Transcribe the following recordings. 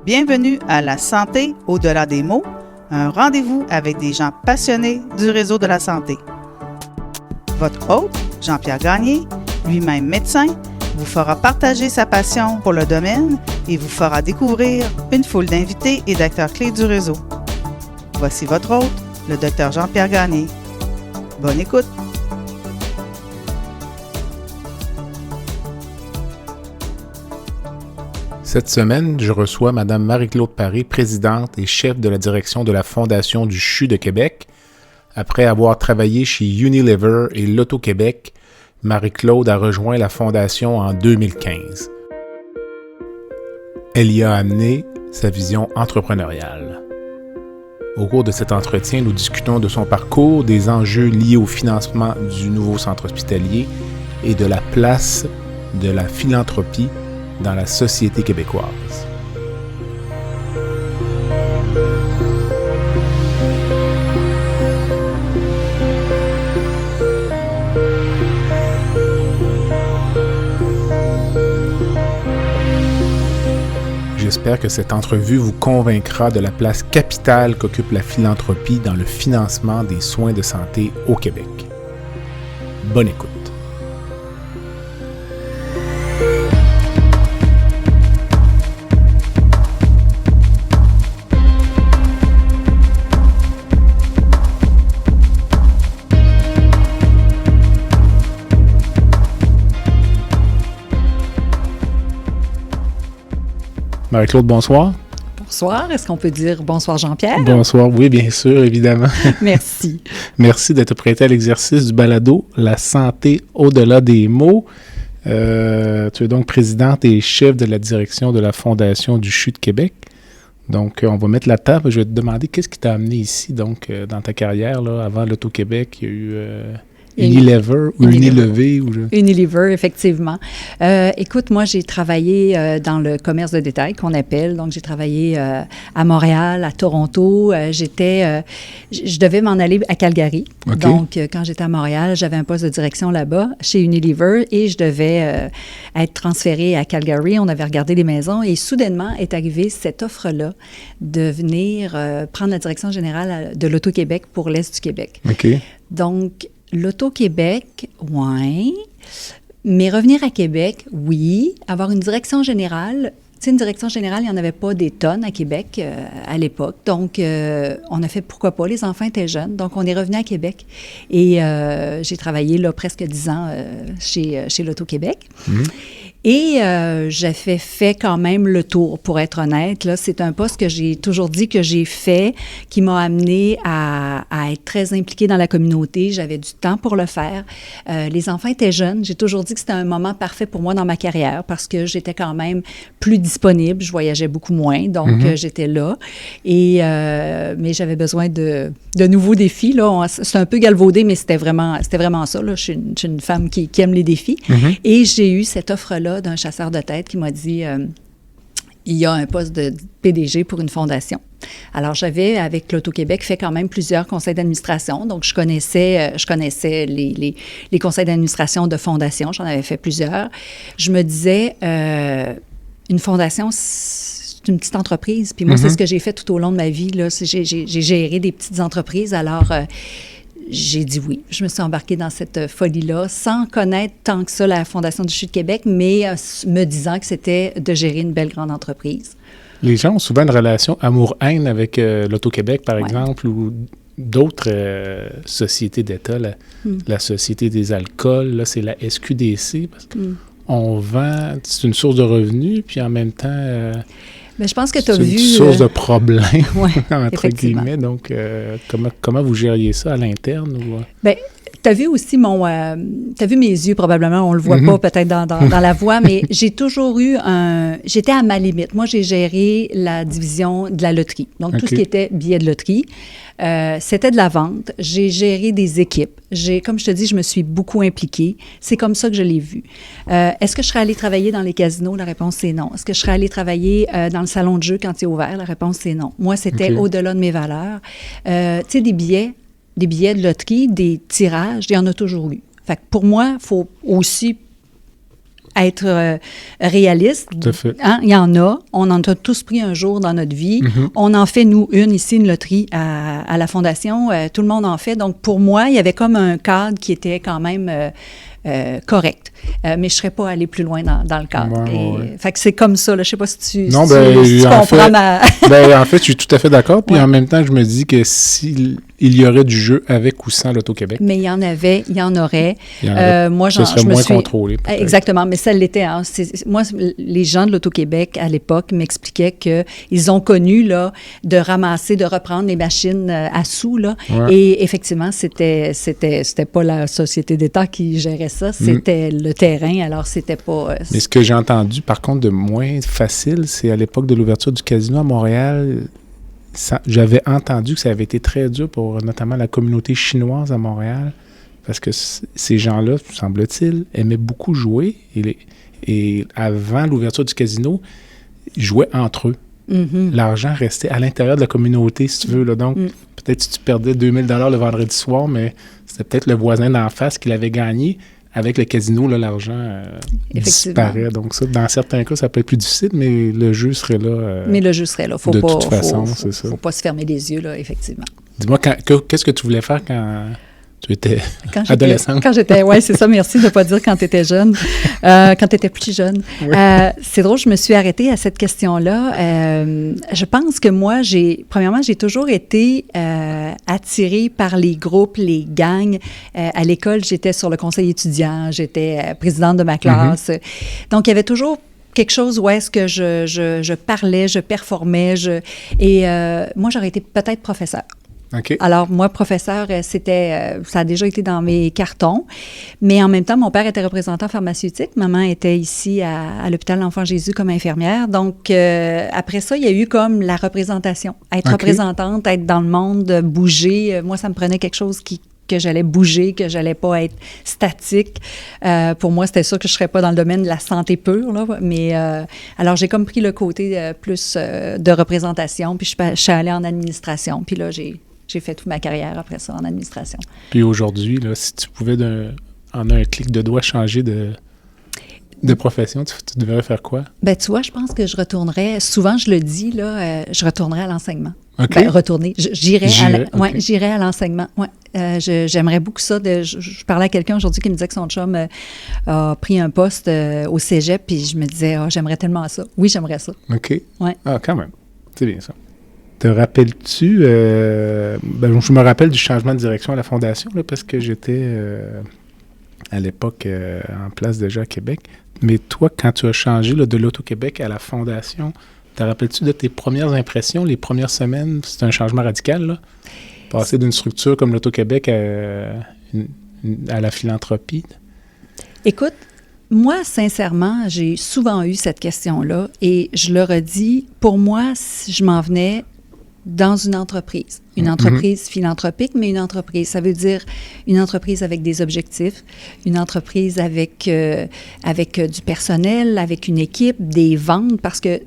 Bienvenue à La santé au-delà des mots, un rendez-vous avec des gens passionnés du réseau de la santé. Votre hôte, Jean-Pierre Gagné, lui-même médecin, vous fera partager sa passion pour le domaine et vous fera découvrir une foule d'invités et d'acteurs clés du réseau. Voici votre hôte, le Dr Jean-Pierre Gagné. Bonne écoute! Cette semaine, je reçois Mme Marie-Claude Paré, présidente et chef de la direction de la Fondation du CHU de Québec. Après avoir travaillé chez Unilever et Loto-Québec, Marie-Claude a rejoint la Fondation en 2015. Elle y a amené sa vision entrepreneuriale. Au cours de cet entretien, nous discutons de son parcours, des enjeux liés au financement du nouveau centre hospitalier et de la place de la philanthropie dans la société québécoise. J'espère que cette entrevue vous convaincra de la place capitale qu'occupe la philanthropie dans le financement des soins de santé au Québec. Bonne écoute. Marie-Claude, bonsoir. Bonsoir. Est-ce qu'on peut dire bonsoir Jean-Pierre? Bonsoir, oui, bien sûr, évidemment. Merci. Merci d'être prêté à l'exercice du balado « La santé au-delà des mots ». Tu es donc présidente et chef de la direction de la Fondation du CHU de Québec. Donc, on va mettre la table. Je vais te demander qu'est-ce qui t'a amené ici, donc, dans ta carrière, là, avant l'Auto-Québec. Il y a eu... Unilever ou Unilever? Unilever, effectivement. Écoute, moi, j'ai travaillé dans le commerce de détail qu'on appelle. Donc, j'ai travaillé à Montréal, à Toronto. Je devais m'en aller à Calgary. Okay. Donc, quand j'étais à Montréal, j'avais un poste de direction là-bas, chez Unilever, et je devais être transférée à Calgary. On avait regardé les maisons et soudainement est arrivée cette offre-là de venir prendre la direction générale de l'Auto-Québec pour l'Est du Québec. OK. Donc, l'Auto-Québec, oui. Mais revenir à Québec, oui. Avoir une direction générale, tu sais, une direction générale, il n'y en avait pas des tonnes à Québec à l'époque. Donc, on a fait pourquoi pas, les enfants étaient jeunes. Donc, on est revenu à Québec. Et j'ai travaillé là presque 10 ans chez l'Auto-Québec. Mmh. Et j'ai fait quand même le tour, pour être honnête. Là, c'est un poste que j'ai toujours dit que j'ai fait, qui m'a amené à être très impliquée dans la communauté. J'avais du temps pour le faire. Les enfants étaient jeunes. J'ai toujours dit que c'était un moment parfait pour moi dans ma carrière parce que j'étais quand même plus disponible. Je voyageais beaucoup moins, donc j'étais là. Et mais j'avais besoin de nouveaux défis. Là. C'est un peu galvaudé, mais c'était vraiment ça. Là. Je suis une femme qui aime les défis. Et j'ai eu cette offre-là d'un chasseur de tête qui m'a dit il y a un poste de PDG pour une fondation. Alors, j'avais, avec l'Auto-Québec, fait quand même plusieurs conseils d'administration. Donc, je connaissais les conseils d'administration de fondation. J'en avais fait plusieurs. Je me disais, une fondation, c'est une petite entreprise. Puis moi, c'est ce que j'ai fait tout au long de ma vie. Là. J'ai géré des petites entreprises. Alors, j'ai dit oui. Je me suis embarquée dans cette folie-là sans connaître tant que ça la Fondation du CHU de Québec, mais me disant que c'était de gérer une belle grande entreprise. Les gens ont souvent une relation amour-haine avec l'Auto-Québec, par exemple, ou d'autres sociétés d'État. La Société des alcools, là, c'est la SQDC, parce qu'on vend, c'est une source de revenus, puis en même temps... Mais je pense que tu as vu... C'est une source de problème, entre effectivement. guillemets. Donc, comment vous gériez ça à l'interne? Ou... Bien, tu as vu aussi t'as vu mes yeux, probablement. On le voit pas peut-être dans la voix, mais j'ai toujours eu j'étais à ma limite. Moi, j'ai géré la division de la loterie. Donc, tout ce qui était billets de loterie. C'était de la vente. J'ai géré des équipes. Comme je te dis, je me suis beaucoup impliquée. C'est comme ça que je l'ai vu. Est-ce que je serais allée travailler dans les casinos? La réponse, c'est non. Est-ce que je serais allée travailler dans le salon de jeu quand il est ouvert? La réponse, c'est non. Moi, c'était au-delà de mes valeurs. Tu sais, des billets de loterie, des tirages, il y en a toujours eu. Fait que pour moi, il faut aussi être réaliste. Tout à fait. Hein? Il y en a. On en a tous pris un jour dans notre vie. Mm-hmm. On en fait, nous, une loterie à la Fondation. Tout le monde en fait. Donc, pour moi, il y avait comme un cadre qui était quand même correct. Mais je ne serais pas allée plus loin dans le cadre. Fait que c'est comme ça. Là. Je ne sais pas si tu comprends ma... En fait, je suis tout à fait d'accord. Puis en même temps, je me dis que s'il y aurait du jeu avec ou sans l'Auto-Québec. Mais il y en aurait. Moi, ce serait moins contrôlé. Peut-être. Exactement, mais ça l'était. Hein. Moi, les gens de l'Auto-Québec, à l'époque, m'expliquaient qu'ils ont connu là, de ramasser, de reprendre les machines à sous. Là, et effectivement, c'était pas la société d'État qui gérait ça, c'était le terrain, alors c'était pas... Mais ce que j'ai entendu, par contre, de moins facile, c'est à l'époque de l'ouverture du casino à Montréal... J'avais entendu que ça avait été très dur pour notamment la communauté chinoise à Montréal, parce que ces gens-là, semble-t-il, aimaient beaucoup jouer. Et avant l'ouverture du casino, ils jouaient entre eux. Mm-hmm. L'argent restait à l'intérieur de la communauté, si tu veux. Là. Donc, peut-être si tu perdais 2000 $ le vendredi soir, mais c'était peut-être le voisin d'en face qui l'avait gagné. Avec le casino, là, l'argent disparaît. Donc, ça, dans certains cas, ça peut être plus difficile, mais le jeu serait là. Mais le jeu serait là. De toute façon, c'est ça. Faut pas se fermer les yeux, là, effectivement. Dis-moi, qu'est-ce que tu voulais faire quand tu étais adolescente? Oui, c'est ça. Merci de ne pas dire quand tu étais jeune. Quand tu étais plus jeune. Oui. C'est drôle, je me suis arrêtée à cette question-là. Je pense que moi, premièrement, j'ai toujours été attirée par les groupes, les gangs. À l'école, j'étais sur le conseil étudiant, j'étais présidente de ma classe. Mm-hmm. Donc, il y avait toujours quelque chose où est-ce que je parlais, je performais. Moi, j'aurais été peut-être professeure. Okay. Alors, moi, professeur, ça a déjà été dans mes cartons. Mais en même temps, mon père était représentant pharmaceutique. Maman était ici à l'hôpital L'Enfant Jésus comme infirmière. Donc, après ça, il y a eu comme la représentation. Être représentante, être dans le monde, bouger. Moi, ça me prenait quelque chose que j'allais bouger, que j'allais pas être statique. Pour moi, c'était sûr que je serais pas dans le domaine de la santé pure, là. Mais alors, j'ai comme pris le côté plus de représentation. Puis, je suis allée en administration. Puis là, j'ai fait toute ma carrière après ça en administration. Puis aujourd'hui, là, si tu pouvais, en un clic de doigt, changer de profession, tu devrais faire quoi? Bien, tu vois, je pense que je retournerais, souvent je le dis, là, je retournerais à l'enseignement. Okay. Ben, retourner. J'irais à l'enseignement. Ouais. J'aimerais beaucoup ça. Je parlais à quelqu'un aujourd'hui qui me disait que son chum a pris un poste au cégep, puis je me disais, j'aimerais tellement ça. Oui, j'aimerais ça. OK. Ouais. Ah, quand même. C'est bien ça. Te rappelles-tu, je me rappelle du changement de direction à la Fondation, là, parce que j'étais à l'époque en place déjà à Québec. Mais toi, quand tu as changé là, de l'Auto-Québec à la Fondation, te rappelles-tu de tes premières impressions, les premières semaines? C'était un changement radical, là? Passer d'une structure comme l'Auto-Québec à la philanthropie? Écoute, moi, sincèrement, j'ai souvent eu cette question-là et je le redis, pour moi, si je m'en venais dans une entreprise philanthropique, mais une entreprise, ça veut dire une entreprise avec des objectifs, une entreprise avec du personnel, avec une équipe, des ventes, parce que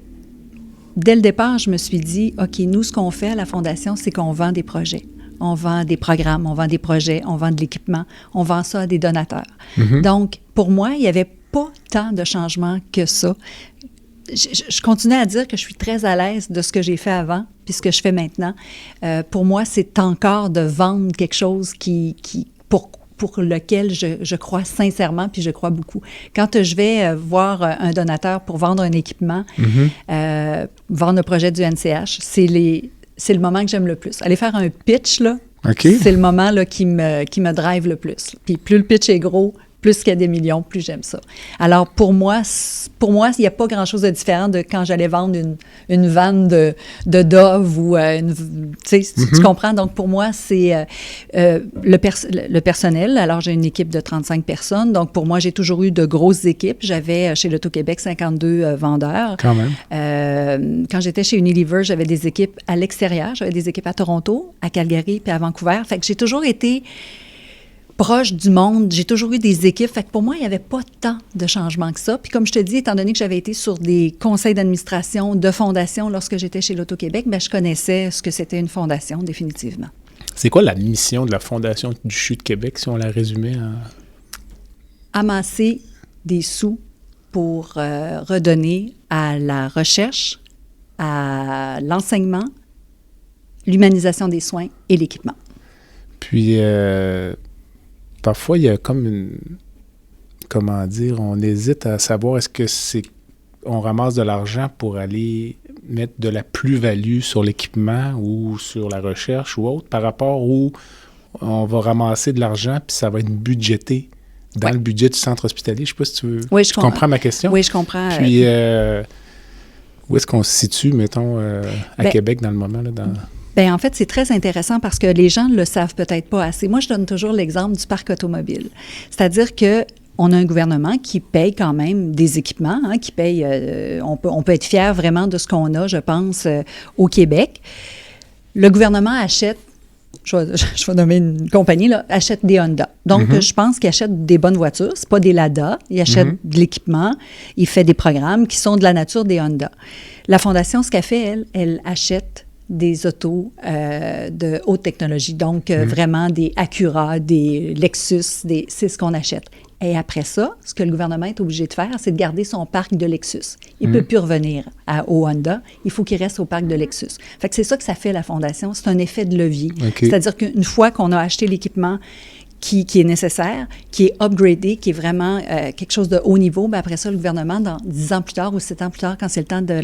dès le départ, je me suis dit, OK, nous, ce qu'on fait à la Fondation, c'est qu'on vend des projets. On vend des programmes, on vend des projets, on vend de l'équipement, on vend ça à des donateurs. Mm-hmm. Donc, pour moi, il n'y avait pas tant de changements que ça. Je continuais à dire que je suis très à l'aise de ce que j'ai fait avant puis ce que je fais maintenant. Pour moi, c'est encore de vendre quelque chose pour lequel je crois sincèrement puis je crois beaucoup. Quand je vais voir un donateur pour vendre un équipement, vendre un projet du NCH, c'est le moment que j'aime le plus. Aller faire un pitch, là, c'est le moment là, qui me drive le plus. Puis plus le pitch est gros, plus qu'il y a des millions, plus j'aime ça. Alors, pour moi, il n'y a pas grand-chose de différent de quand j'allais vendre une vanne de Dove ou tu comprends? Donc, pour moi, c'est le personnel. Alors, j'ai une équipe de 35 personnes. Donc, pour moi, j'ai toujours eu de grosses équipes. J'avais, chez l'Auto-Québec, 52 vendeurs. Quand même. Quand j'étais chez Unilever, j'avais des équipes à l'extérieur. J'avais des équipes à Toronto, à Calgary puis à Vancouver. Fait que j'ai toujours été proche du monde. J'ai toujours eu des équipes. Fait que pour moi, il n'y avait pas tant de changements que ça. Puis comme je te dis, étant donné que j'avais été sur des conseils d'administration de fondations lorsque j'étais chez l'Auto-Québec, je connaissais ce que c'était une fondation, définitivement. C'est quoi la mission de la Fondation du CHU de Québec, si on la résumait en... Amasser des sous pour redonner à la recherche, à l'enseignement, l'humanisation des soins et l'équipement. Puis, parfois, il y a comme comment dire, on hésite à savoir est-ce que on ramasse de l'argent pour aller mettre de la plus-value sur l'équipement ou sur la recherche ou autre, par rapport où on va ramasser de l'argent puis ça va être budgété dans le budget du centre hospitalier. Je ne sais pas si tu comprends ma question. Oui, je comprends. Puis, où est-ce qu'on se situe, mettons, à Québec dans le moment? Là, Bien, en fait, c'est très intéressant parce que les gens ne le savent peut-être pas assez. Moi, je donne toujours l'exemple du parc automobile. C'est-à-dire que on a un gouvernement qui paye quand même des équipements, qui paye, on peut être fier vraiment de ce qu'on a, je pense, au Québec. Le gouvernement achète, je vais nommer une compagnie, là, achète des Honda. Donc, je pense qu'il achète des bonnes voitures, c'est pas des Lada, il achète de l'équipement, il fait des programmes qui sont de la nature des Honda. La Fondation, ce qu'elle fait, elle achète des autos de haute technologie, donc vraiment des Acura, des Lexus, c'est ce qu'on achète. Et après ça, ce que le gouvernement est obligé de faire, c'est de garder son parc de Lexus. Il ne peut plus revenir au Honda. Il faut qu'il reste au parc de Lexus. Fait que c'est ça que ça fait, la Fondation. C'est un effet de levier. Okay. C'est-à-dire qu'une fois qu'on a acheté l'équipement qui est nécessaire, qui est upgradé, qui est vraiment quelque chose de haut niveau, bien après ça, le gouvernement, dans 10 ans plus tard ou 7 ans plus tard, quand c'est le temps de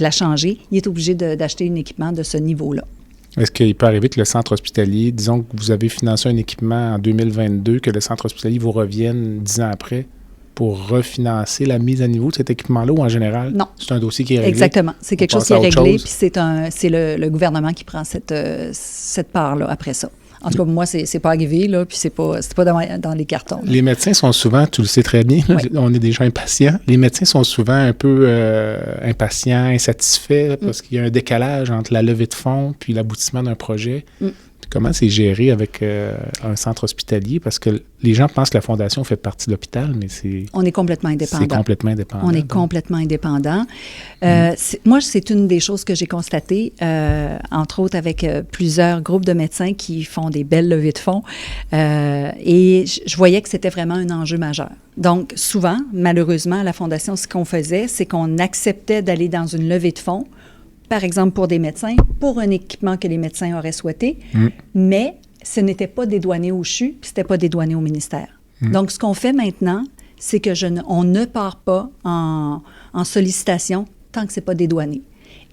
la changer, il est obligé d'acheter un équipement de ce niveau-là. Est-ce qu'il peut arriver que le centre hospitalier, disons que vous avez financé un équipement en 2022, que le centre hospitalier vous revienne 10 ans après pour refinancer la mise à niveau de cet équipement-là, ou en général, non, c'est un dossier qui est réglé? Exactement. C'est quelque chose qui est réglé, puis c'est le gouvernement qui prend cette part-là après ça. En tout cas, moi, c'est pas arrivé, là, puis c'est pas dans les cartons. Les médecins sont souvent, tu le sais très bien, là, on est des gens impatients. Les médecins sont souvent un peu impatients, insatisfaits, parce qu'il y a un décalage entre la levée de fonds puis l'aboutissement d'un projet. Comment c'est géré avec un centre hospitalier? Parce que les gens pensent que la Fondation fait partie de l'hôpital, mais c'est... On est complètement indépendant. C'est complètement indépendant. On est complètement indépendant. Moi, c'est une des choses que j'ai constatées, entre autres avec plusieurs groupes de médecins qui font des belles levées de fonds. Et je voyais que c'était vraiment un enjeu majeur. Donc, souvent, malheureusement, à la Fondation, ce qu'on faisait, c'est qu'on acceptait d'aller dans une levée de fonds, par exemple pour des médecins, pour un équipement que les médecins auraient souhaité, mais ce n'était pas dédouané au CHU, puis ce n'était pas dédouané au ministère. Donc, ce qu'on fait maintenant, c'est on ne part pas en sollicitation tant que ce n'est pas dédouané.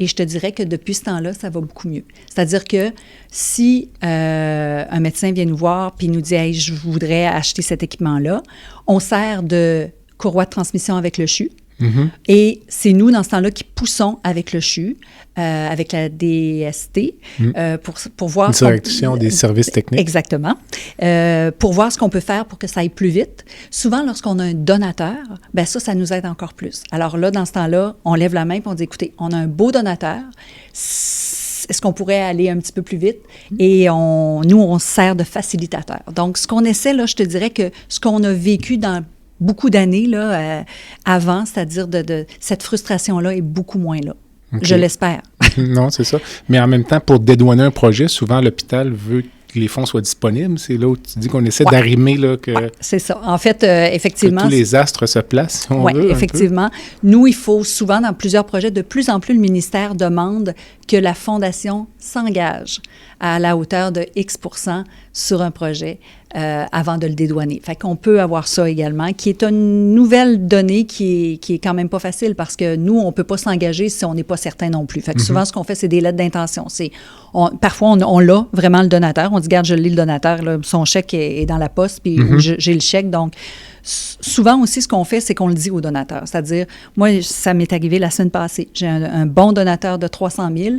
Et je te dirais que depuis ce temps-là, ça va beaucoup mieux. C'est-à-dire que si un médecin vient nous voir puis nous dit « Hey, je voudrais acheter cet équipement-là », on sert de courroie de transmission avec le CHU. Et c'est nous, dans ce temps-là, qui poussons avec le CHU, avec la DST, pour voir... Direction des services techniques. Exactement. Pour voir ce qu'on peut faire pour que ça aille plus vite. Souvent, lorsqu'on a un donateur, bien ça nous aide encore plus. Alors là, dans ce temps-là, on lève la main et on dit, écoutez, on a un beau donateur, est-ce qu'on pourrait aller un petit peu plus vite? Et nous, on sert de facilitateur. Donc, ce qu'on essaie, là, je te dirais que ce qu'on a vécu dans beaucoup d'années là, avant, c'est-à-dire de cette frustration-là est beaucoup moins là. Okay. Je l'espère. Non, c'est ça. Mais en même temps, pour dédouaner un projet, souvent l'hôpital veut que les fonds soient disponibles. C'est là où tu dis qu'on essaie d'arrimer là, que... Ouais, c'est ça. En fait, effectivement... Que tous les astres se placent, si on veut. Oui, effectivement. Nous, il faut souvent, dans plusieurs projets, de plus en plus, le ministère demande que la Fondation s'engage à la hauteur de X % sur un projet avant de le dédouaner. Fait qu'on peut avoir ça également, qui est une nouvelle donnée qui est quand même pas facile parce que nous, on peut pas s'engager si on n'est pas certain non plus. Fait que souvent, ce qu'on fait, c'est des lettres d'intention. Parfois, on l'a vraiment le donateur. On dit, regarde, je lis le donateur, là, son chèque est dans la poste, puis j'ai le chèque. Donc, souvent aussi, ce qu'on fait, c'est qu'on le dit au donateur. C'est-à-dire, moi, ça m'est arrivé la semaine passée. J'ai un bon donateur de 300 000.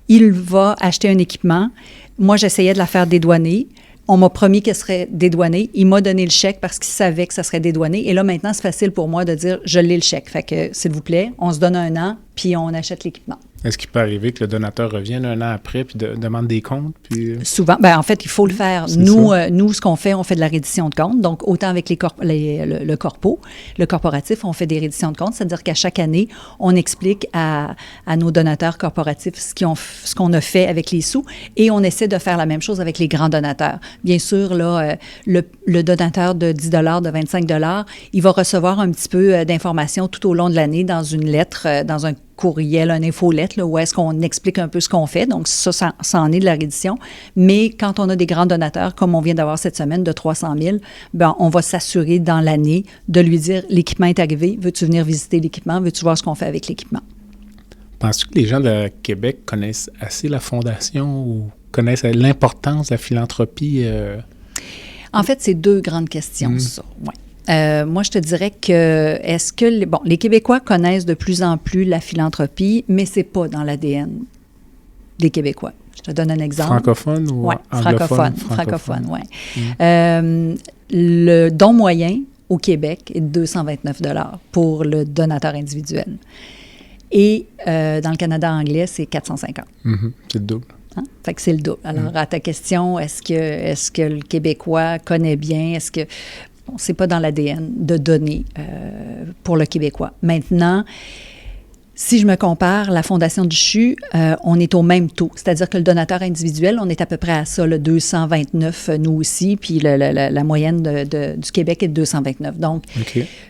Il va acheter un équipement. Moi, j'essayais de la faire dédouaner. On m'a promis qu'elle serait dédouanée. Il m'a donné le chèque parce qu'il savait que ça serait dédouané. Et là, maintenant, c'est facile pour moi de dire, je l'ai le chèque. Fait que, s'il vous plaît, on se donne 1 an, puis on achète l'équipement. Est-ce qu'il peut arriver que le donateur revienne un an après puis demande des comptes? Puis... Souvent. Ben, en fait, il faut le faire. Nous, ce qu'on fait, on fait de la reddition de comptes. Donc, autant avec le corporatif, on fait des redditions de comptes. C'est-à-dire qu'à chaque année, on explique à nos donateurs corporatifs ce qu'on a fait avec les sous et on essaie de faire la même chose avec les grands donateurs. Bien sûr, là, le donateur de 10 de 25 il va recevoir un petit peu d'informations tout au long de l'année dans une lettre, dans un courriel, une infolette, là, où est-ce qu'on explique un peu ce qu'on fait. Donc, ça en est de la reddition. Mais quand on a des grands donateurs, comme on vient d'avoir cette semaine, de 300 000, ben, on va s'assurer dans l'année de lui dire, l'équipement est arrivé, veux-tu venir visiter l'équipement, veux-tu voir ce qu'on fait avec l'équipement? Penses-tu que les gens de Québec connaissent assez la Fondation ou connaissent l'importance de la philanthropie? En fait, c'est deux grandes questions, ça. Ouais. Moi, je te dirais que les Québécois connaissent de plus en plus la philanthropie, mais c'est pas dans l'ADN des Québécois. Je te donne un exemple. Francophone ou anglophone? Francophone, oui. Le don moyen au Québec est de 229 $ pour le donateur individuel. Et dans le Canada anglais, c'est 450. C'est le double. Hein? Fait que c'est le double. Alors, à ta question, est-ce que le Québécois connaît bien? C'est pas dans l'ADN de donner pour le Québécois. Maintenant, si je me compare, la Fondation du CHU, on est au même taux. C'est-à-dire que le donateur individuel, on est à peu près à ça, le 229, nous aussi, puis la moyenne du Québec est de 229. Donc,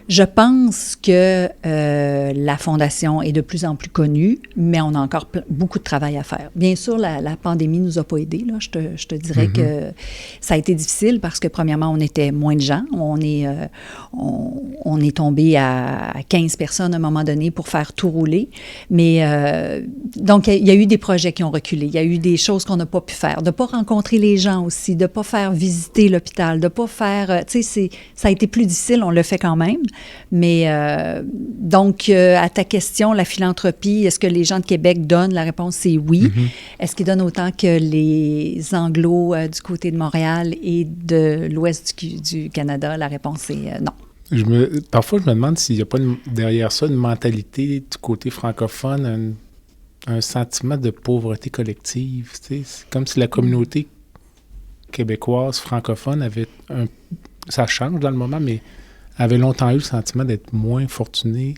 je pense que la Fondation est de plus en plus connue, mais on a encore beaucoup de travail à faire. Bien sûr, la pandémie ne nous a pas aidés. Là. Je te dirais que ça a été difficile parce que, premièrement, on était moins de gens. On est tombé à 15 personnes à un moment donné pour faire tout rouler. Mais donc, il y a eu des projets qui ont reculé. Il y a eu des choses qu'on n'a pas pu faire. De ne pas rencontrer les gens aussi, de ne pas faire visiter l'hôpital, de ne pas faire... tu sais, ça a été plus difficile, on le fait quand même. Mais donc, à ta question, la philanthropie, est-ce que les gens de Québec donnent? La réponse, c'est oui. Est-ce qu'ils donnent autant que les Anglos du côté de Montréal et de l'ouest du Canada? La réponse est non. Parfois, je me demande s'il n'y a pas derrière ça une mentalité du côté francophone, un sentiment de pauvreté collective. Tu sais. C'est comme si la communauté québécoise francophone avait ça change dans le moment, mais avait longtemps eu le sentiment d'être moins fortuné.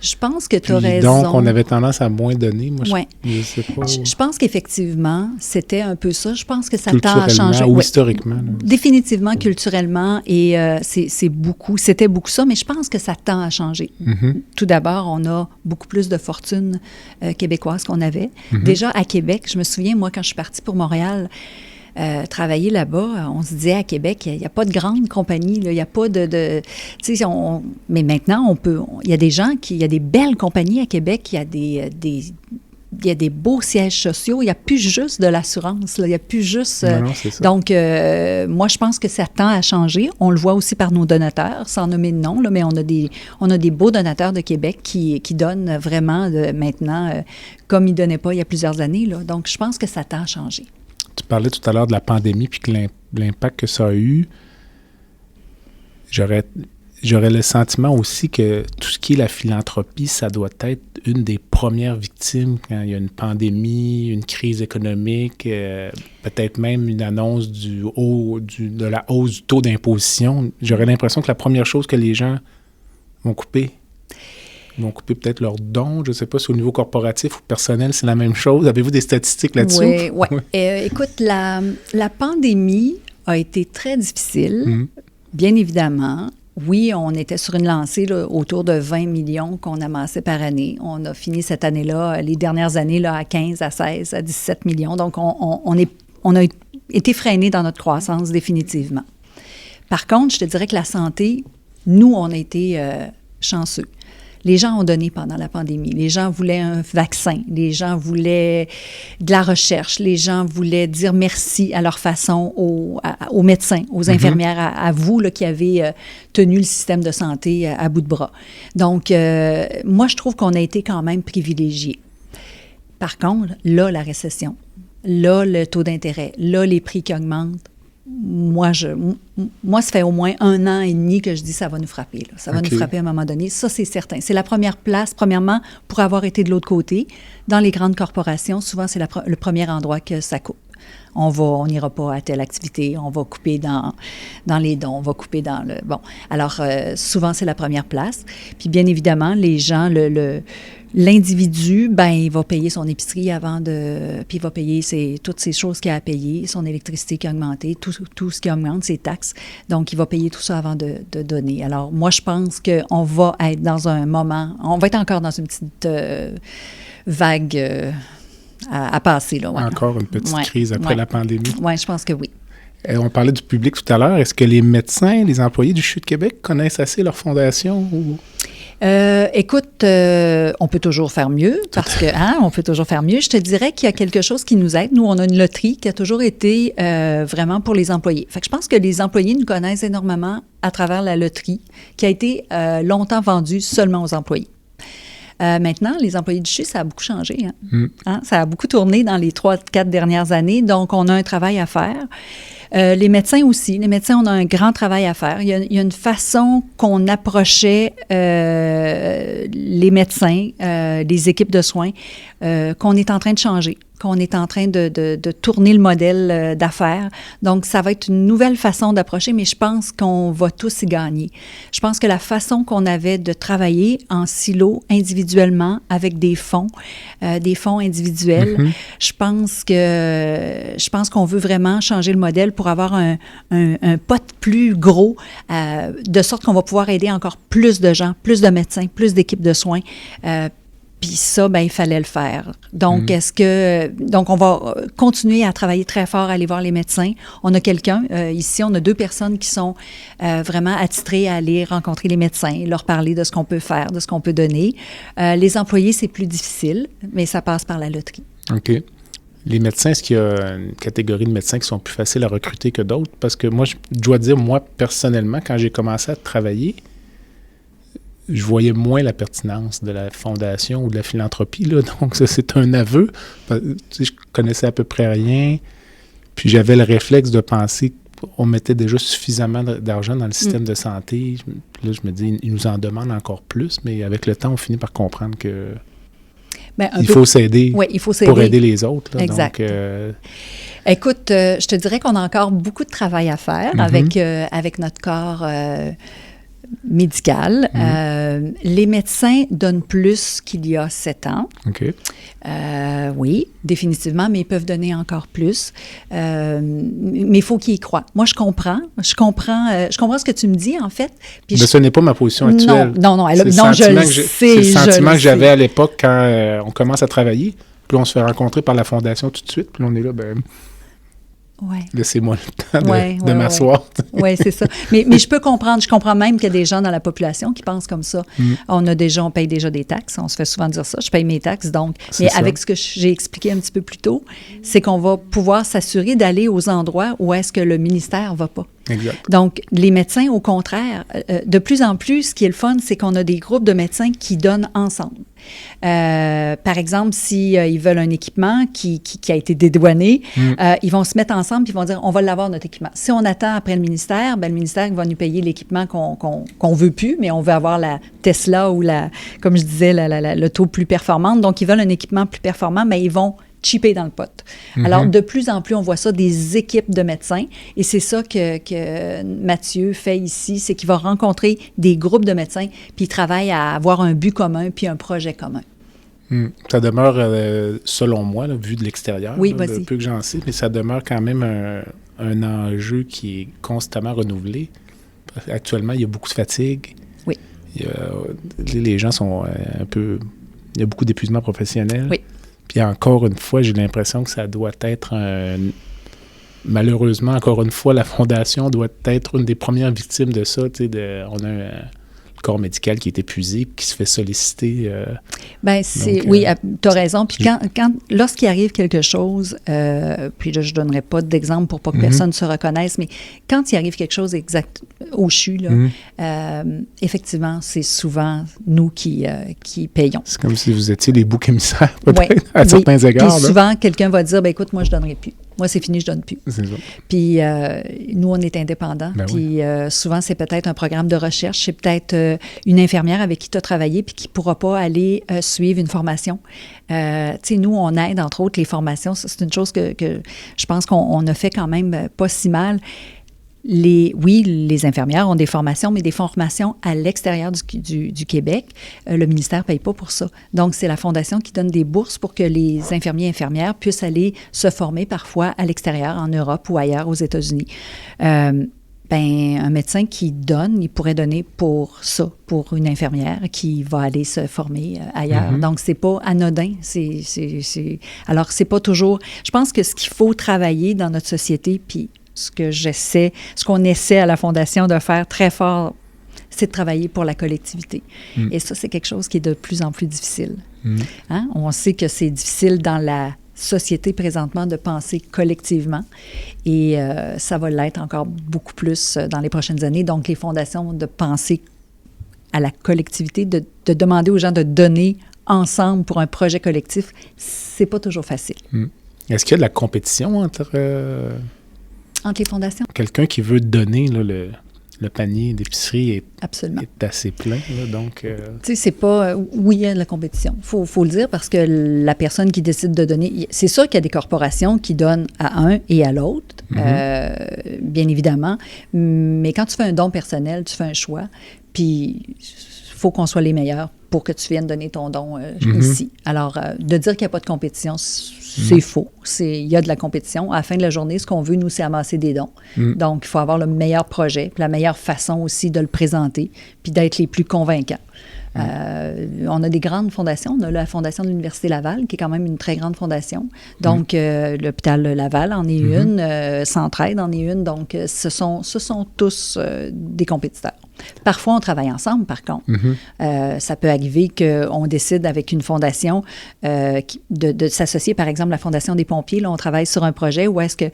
Je pense que tu as raison. Donc, on avait tendance à moins donner. Moi, ouais. Je sais pas. Je pense qu'effectivement, c'était un peu ça. Je pense que ça tend à changer. Ou historiquement. Là. Définitivement, culturellement, et c'était beaucoup ça, mais je pense que ça tend à changer. Tout d'abord, on a beaucoup plus de fortune québécoise qu'on avait. Déjà, à Québec, je me souviens, moi, quand je suis partie pour Montréal, travailler là-bas, on se disait à Québec, il n'y a pas de grandes compagnies, il n'y a pas de tu sais, mais maintenant, il y a des gens il y a des belles compagnies à Québec, il y a des beaux sièges sociaux, il n'y a plus juste de l'assurance, il n'y a plus juste... Non, c'est ça. Donc, moi, je pense que ça tend à changer. On le voit aussi par nos donateurs, sans nommer de nom, là, mais on a des beaux donateurs de Québec qui donnent vraiment maintenant, comme ils ne donnaient pas il y a plusieurs années. Là. Donc, je pense que ça tend à changer. Tu parlais tout à l'heure de la pandémie puis que l'impact que ça a eu. J'aurais le sentiment aussi que tout ce qui est la philanthropie, ça doit être une des premières victimes quand il y a une pandémie, une crise économique, peut-être même une annonce de la hausse du taux d'imposition. J'aurais l'impression que la première chose que les gens vont couper peut-être leurs dons. Je ne sais pas si au niveau corporatif ou personnel, c'est la même chose. Avez-vous des statistiques là-dessus? Oui. Écoute, la pandémie a été très difficile, bien évidemment. Oui, on était sur une lancée là, autour de 20 millions qu'on amassait par année. On a fini cette année-là, les dernières années, là, à 15, à 16, à 17 millions. Donc, on a été freinés dans notre croissance définitivement. Par contre, je te dirais que la santé, nous, on a été chanceux. Les gens ont donné pendant la pandémie. Les gens voulaient un vaccin. Les gens voulaient de la recherche. Les gens voulaient dire merci à leur façon aux médecins, aux infirmières, à vous là, qui avez tenu le système de santé à bout de bras. Donc, moi, je trouve qu'on a été quand même privilégiés. Par contre, là, la récession, là, le taux d'intérêt, là, les prix qui augmentent, moi, ça fait au moins 1 an et demi que je dis ça va nous frapper. Là. Ça va nous frapper à un moment donné. Ça, c'est certain. C'est la première place, premièrement, pour avoir été de l'autre côté. Dans les grandes corporations, souvent, c'est le premier endroit que ça coupe. On n'ira pas à telle activité, on va couper dans les dons, on va couper dans le... Bon, alors, souvent, c'est la première place. Puis, bien évidemment, les gens, l'individu, ben il va payer son épicerie avant de... Puis, il va payer toutes ces choses qu'il a à payer, son électricité qui a augmenté, tout ce qui augmente, ses taxes. Donc, il va payer tout ça avant de donner. Alors, moi, je pense qu'on va être dans un moment... On va être encore dans une petite vague... à passer. Là, ouais. Encore une petite crise après la pandémie. Oui, je pense que oui. On parlait du public tout à l'heure. Est-ce que les médecins, les employés du CHU de Québec connaissent assez leur fondation? Ou... Écoute, on peut toujours faire mieux parce que, on peut toujours faire mieux. Je te dirais qu'il y a quelque chose qui nous aide. Nous, on a une loterie qui a toujours été vraiment pour les employés. Fait que je pense que les employés nous connaissent énormément à travers la loterie qui a été longtemps vendue seulement aux employés. Maintenant, les employés du CHU, ça a beaucoup changé. Ça a beaucoup tourné dans les 3-4 dernières années. Donc, on a un travail à faire. Les médecins aussi. Les médecins, on a un grand travail à faire. Il y a une façon qu'on approchait les médecins, les équipes de soins, qu'on est en train de changer, qu'on est en train de tourner le modèle d'affaires. Donc, ça va être une nouvelle façon d'approcher, mais je pense qu'on va tous y gagner. Je pense que la façon qu'on avait de travailler en silo, individuellement, avec des fonds individuels, je pense qu'on veut vraiment changer le modèle pour avoir un pot plus gros, de sorte qu'on va pouvoir aider encore plus de gens, plus de médecins, plus d'équipes de soins. Puis ça, ben il fallait le faire. Donc, donc, on va continuer à travailler très fort, à aller voir les médecins. On a quelqu'un, ici, on a 2 personnes qui sont vraiment attitrées à aller rencontrer les médecins, leur parler de ce qu'on peut faire, de ce qu'on peut donner. Les employés, c'est plus difficile, mais ça passe par la loterie. OK. Les médecins, est-ce qu'il y a une catégorie de médecins qui sont plus faciles à recruter que d'autres? Parce que moi, je dois dire, moi, personnellement, quand j'ai commencé à travailler, je voyais moins la pertinence de la fondation ou de la philanthropie, là. Donc, ça, c'est un aveu. Tu sais, je connaissais à peu près rien. Puis, j'avais le réflexe de penser qu'on mettait déjà suffisamment d'argent dans le système de santé. Là, je me dis, ils nous en demandent encore plus. Mais avec le temps, on finit par comprendre que il faut s'aider pour aider les autres. Là. Exact. Donc, écoute, je te dirais qu'on a encore beaucoup de travail à faire avec notre corps médical. Les médecins donnent plus qu'il y a 7 ans. OK. Oui, définitivement, mais ils peuvent donner encore plus. Mais il faut qu'ils y croient. Moi, je comprends ce que tu me dis, en fait. Puis mais ce n'est pas ma position actuelle. Non, je le sais. C'est le sentiment que j'avais à l'époque quand on commence à travailler. Puis on se fait rencontrer par la fondation tout de suite. Puis on est là, laissez-moi le temps de m'asseoir. Oui, c'est ça. Mais je peux comprendre. Je comprends même qu'il y a des gens dans la population qui pensent comme ça. On paye déjà des taxes. On se fait souvent dire ça. Je paye mes taxes, donc. Mais avec ce que j'ai expliqué un petit peu plus tôt, c'est qu'on va pouvoir s'assurer d'aller aux endroits où est-ce que le ministère ne va pas. Exact. Donc, les médecins, au contraire, de plus en plus, ce qui est le fun, c'est qu'on a des groupes de médecins qui donnent ensemble. Par exemple, s'ils veulent un équipement qui a été dédouané, ils vont se mettre ensemble et ils vont dire, on va l'avoir, notre équipement. Si on attend après le ministère, le ministère va nous payer l'équipement qu'on veut plus, mais on veut avoir la Tesla ou comme je disais, l'auto plus performante. Donc, ils veulent un équipement plus performant, mais ils vont cheaper dans le pot. Alors, de plus en plus, on voit ça, des équipes de médecins. Et c'est ça que Mathieu fait ici, c'est qu'il va rencontrer des groupes de médecins, puis il travaille à avoir un but commun, puis un projet commun. Ça demeure, selon moi, là, vu de l'extérieur, oui, le peu que j'en sais, mais ça demeure quand même un enjeu qui est constamment renouvelé. Actuellement, il y a beaucoup de fatigue. Oui. Les gens sont un peu... Il y a beaucoup d'épuisement professionnel. Oui. Puis encore une fois, j'ai l'impression que ça doit être malheureusement, encore une fois, la Fondation doit être une des premières victimes de ça. On a un corps médical qui est épuisé, qui se fait solliciter. Oui, tu as raison. Puis lorsqu'il arrive quelque chose, puis là, je ne donnerai pas d'exemple pour pas que personne se reconnaisse, mais quand il arrive quelque chose exact au CHU, là, effectivement, c'est souvent nous qui payons. C'est comme si vous étiez les boucs émissaires, peut-être, à certains égards. Puis souvent, quelqu'un va dire, écoute, moi, je ne donnerai plus. Moi, c'est fini, je donne plus. C'est ça. Puis nous, on est indépendants. Ben puis souvent, c'est peut-être un programme de recherche, c'est peut-être une infirmière avec qui tu as travaillé puis qui ne pourra pas aller suivre une formation. Tu sais, nous, on aide, entre autres, les formations. Ça, c'est une chose que je pense qu'on a fait quand même pas si mal. Oui, les infirmières ont des formations, mais des formations à l'extérieur du Québec. Le ministère ne paye pas pour ça. Donc, c'est la Fondation qui donne des bourses pour que les infirmiers et infirmières puissent aller se former parfois à l'extérieur, en Europe ou ailleurs, aux États-Unis. Un médecin qui donne, il pourrait donner pour ça, pour une infirmière qui va aller se former ailleurs. Mm-hmm. Donc, c'est pas anodin. Alors, c'est pas toujours... Je pense que ce qu'il faut travailler dans notre société, puis ce qu'on essaie à la Fondation de faire très fort, c'est de travailler pour la collectivité. Mm. Et ça, c'est quelque chose qui est de plus en plus difficile. Mm. Hein? On sait que c'est difficile dans la société présentement de penser collectivement et ça va l'être encore beaucoup plus dans les prochaines années. Donc, les fondations de penser à la collectivité, de demander aux gens de donner ensemble pour un projet collectif, c'est pas toujours facile. Mm. Est-ce qu'il y a de la compétition entre les fondations? Quelqu'un qui veut donner là, le panier d'épicerie est assez plein. Là, donc, Tu sais, c'est pas... oui, il y a de la compétition. Faut le dire parce que la personne qui décide de donner... C'est sûr qu'il y a des corporations qui donnent à un et à l'autre, bien évidemment. Mais quand tu fais un don personnel, tu fais un choix. Puis, il faut qu'on soit les meilleurs pour que tu viennes donner ton don ici. Alors, de dire qu'il n'y a pas de compétition, c'est faux. Il y a de la compétition. À la fin de la journée, ce qu'on veut, nous, c'est amasser des dons. Donc, il faut avoir le meilleur projet, puis la meilleure façon aussi de le présenter, puis d'être les plus convaincants. On a des grandes fondations. On a la Fondation de l'Université Laval, qui est quand même une très grande fondation. Donc, l'hôpital Laval en est une, Centraide en est une. Donc, ce sont tous des compétiteurs. Parfois, on travaille ensemble, par contre. Ça peut arriver qu'on décide avec une fondation de s'associer, par exemple, la Fondation des pompiers. Là, on travaille sur un projet où est-ce que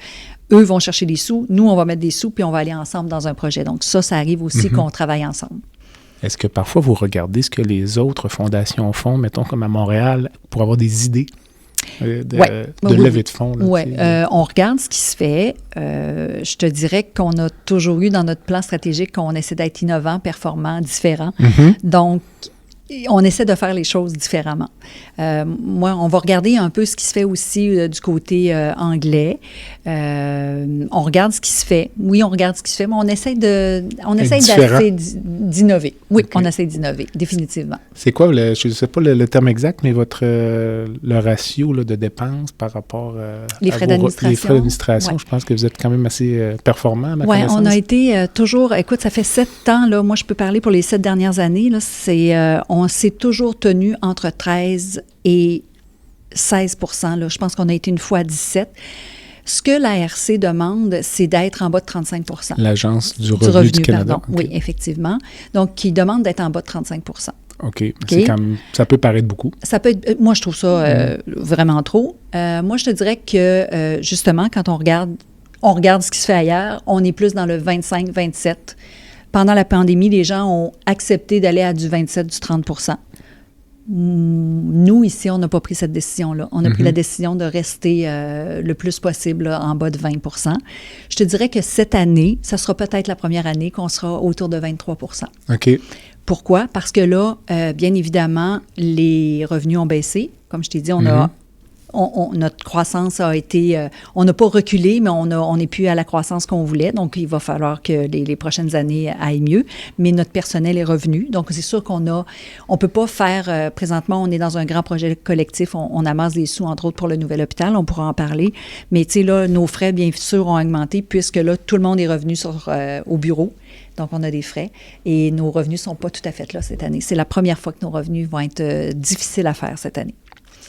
eux vont chercher des sous, nous, on va mettre des sous, puis on va aller ensemble dans un projet. Donc, ça arrive aussi qu'on travaille ensemble. Est-ce que parfois vous regardez ce que les autres fondations font, mettons comme à Montréal, pour avoir des idées de levée de fonds? Oui, on regarde ce qui se fait. Je te dirais qu'on a toujours eu dans notre plan stratégique qu'on essaie d'être innovant, performant, différent. Donc, on essaie de faire les choses différemment. Moi, on va regarder un peu ce qui se fait aussi du côté anglais. On regarde ce qui se fait. Oui, on regarde ce qui se fait, mais on essaie d'innover. Oui, on essaie d'innover, définitivement. C'est quoi, je ne sais pas le terme exact, mais le ratio là, de dépenses par rapport les frais d'administration. Les frais d'administration, je pense que vous êtes quand même assez performant à ma connaissance. Oui, on a été toujours... Écoute, ça fait 7 ans, là, moi je peux parler pour les 7 dernières années, là, on s'est toujours tenu entre 13 et 16 %. Là. Je pense qu'on a été une fois à 17 %. Ce que l'ARC demande, c'est d'être en bas de 35 %. L'Agence du revenu du Canada. Pardon. Okay. Oui, effectivement. Donc, qui demande d'être en bas de 35 % OK. C'est quand même, ça peut paraître beaucoup. Ça peut être, moi, je trouve ça vraiment trop. Moi, je te dirais que, justement, quand on regarde ce qui se fait ailleurs, on est plus dans le 25-27 %. Pendant la pandémie, les gens ont accepté d'aller à du 27, du 30 %. Nous, ici, on n'a pas pris cette décision-là. On a pris la décision de rester le plus possible là, en bas de 20 %. Je te dirais que cette année, ça sera peut-être la première année qu'on sera autour de 23 %. OK. Pourquoi? Parce que là, bien évidemment, les revenus ont baissé. Comme je t'ai dit, notre croissance a été... on n'a pas reculé, mais on n'est plus à la croissance qu'on voulait. Donc, il va falloir que les prochaines années aillent mieux. Mais notre personnel est revenu. Donc, c'est sûr qu'on ne peut pas faire... présentement, on est dans un grand projet collectif. On amasse des sous, entre autres, pour le nouvel hôpital. On pourra en parler. Mais, tu sais, là, nos frais, bien sûr, ont augmenté puisque là, tout le monde est revenu au bureau. Donc, on a des frais. Et nos revenus ne sont pas tout à fait là cette année. C'est la première fois que nos revenus vont être difficiles à faire cette année.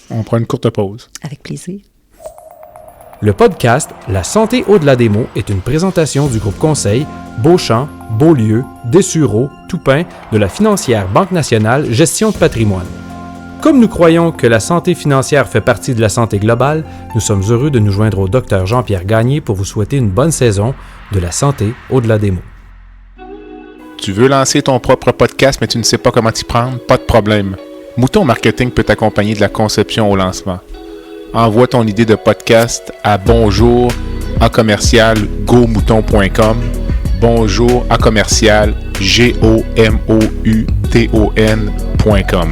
On prend une courte pause. Avec plaisir. Le podcast La santé au-delà des mots est une présentation du groupe conseil Beauchamp, Beaulieu, Dessureau, Toupin de la financière Banque nationale Gestion de patrimoine. Comme nous croyons que la santé financière fait partie de la santé globale, nous sommes heureux de nous joindre au Dr Jean-Pierre Gagné pour vous souhaiter une bonne saison de La santé au-delà des mots. Tu veux lancer ton propre podcast mais tu ne sais pas comment t'y prendre? Pas de problème. Mouton Marketing peut t'accompagner de la conception au lancement. envoie ton idée de podcast à bonjour@gomouton.com. bonjour@gomouton.com.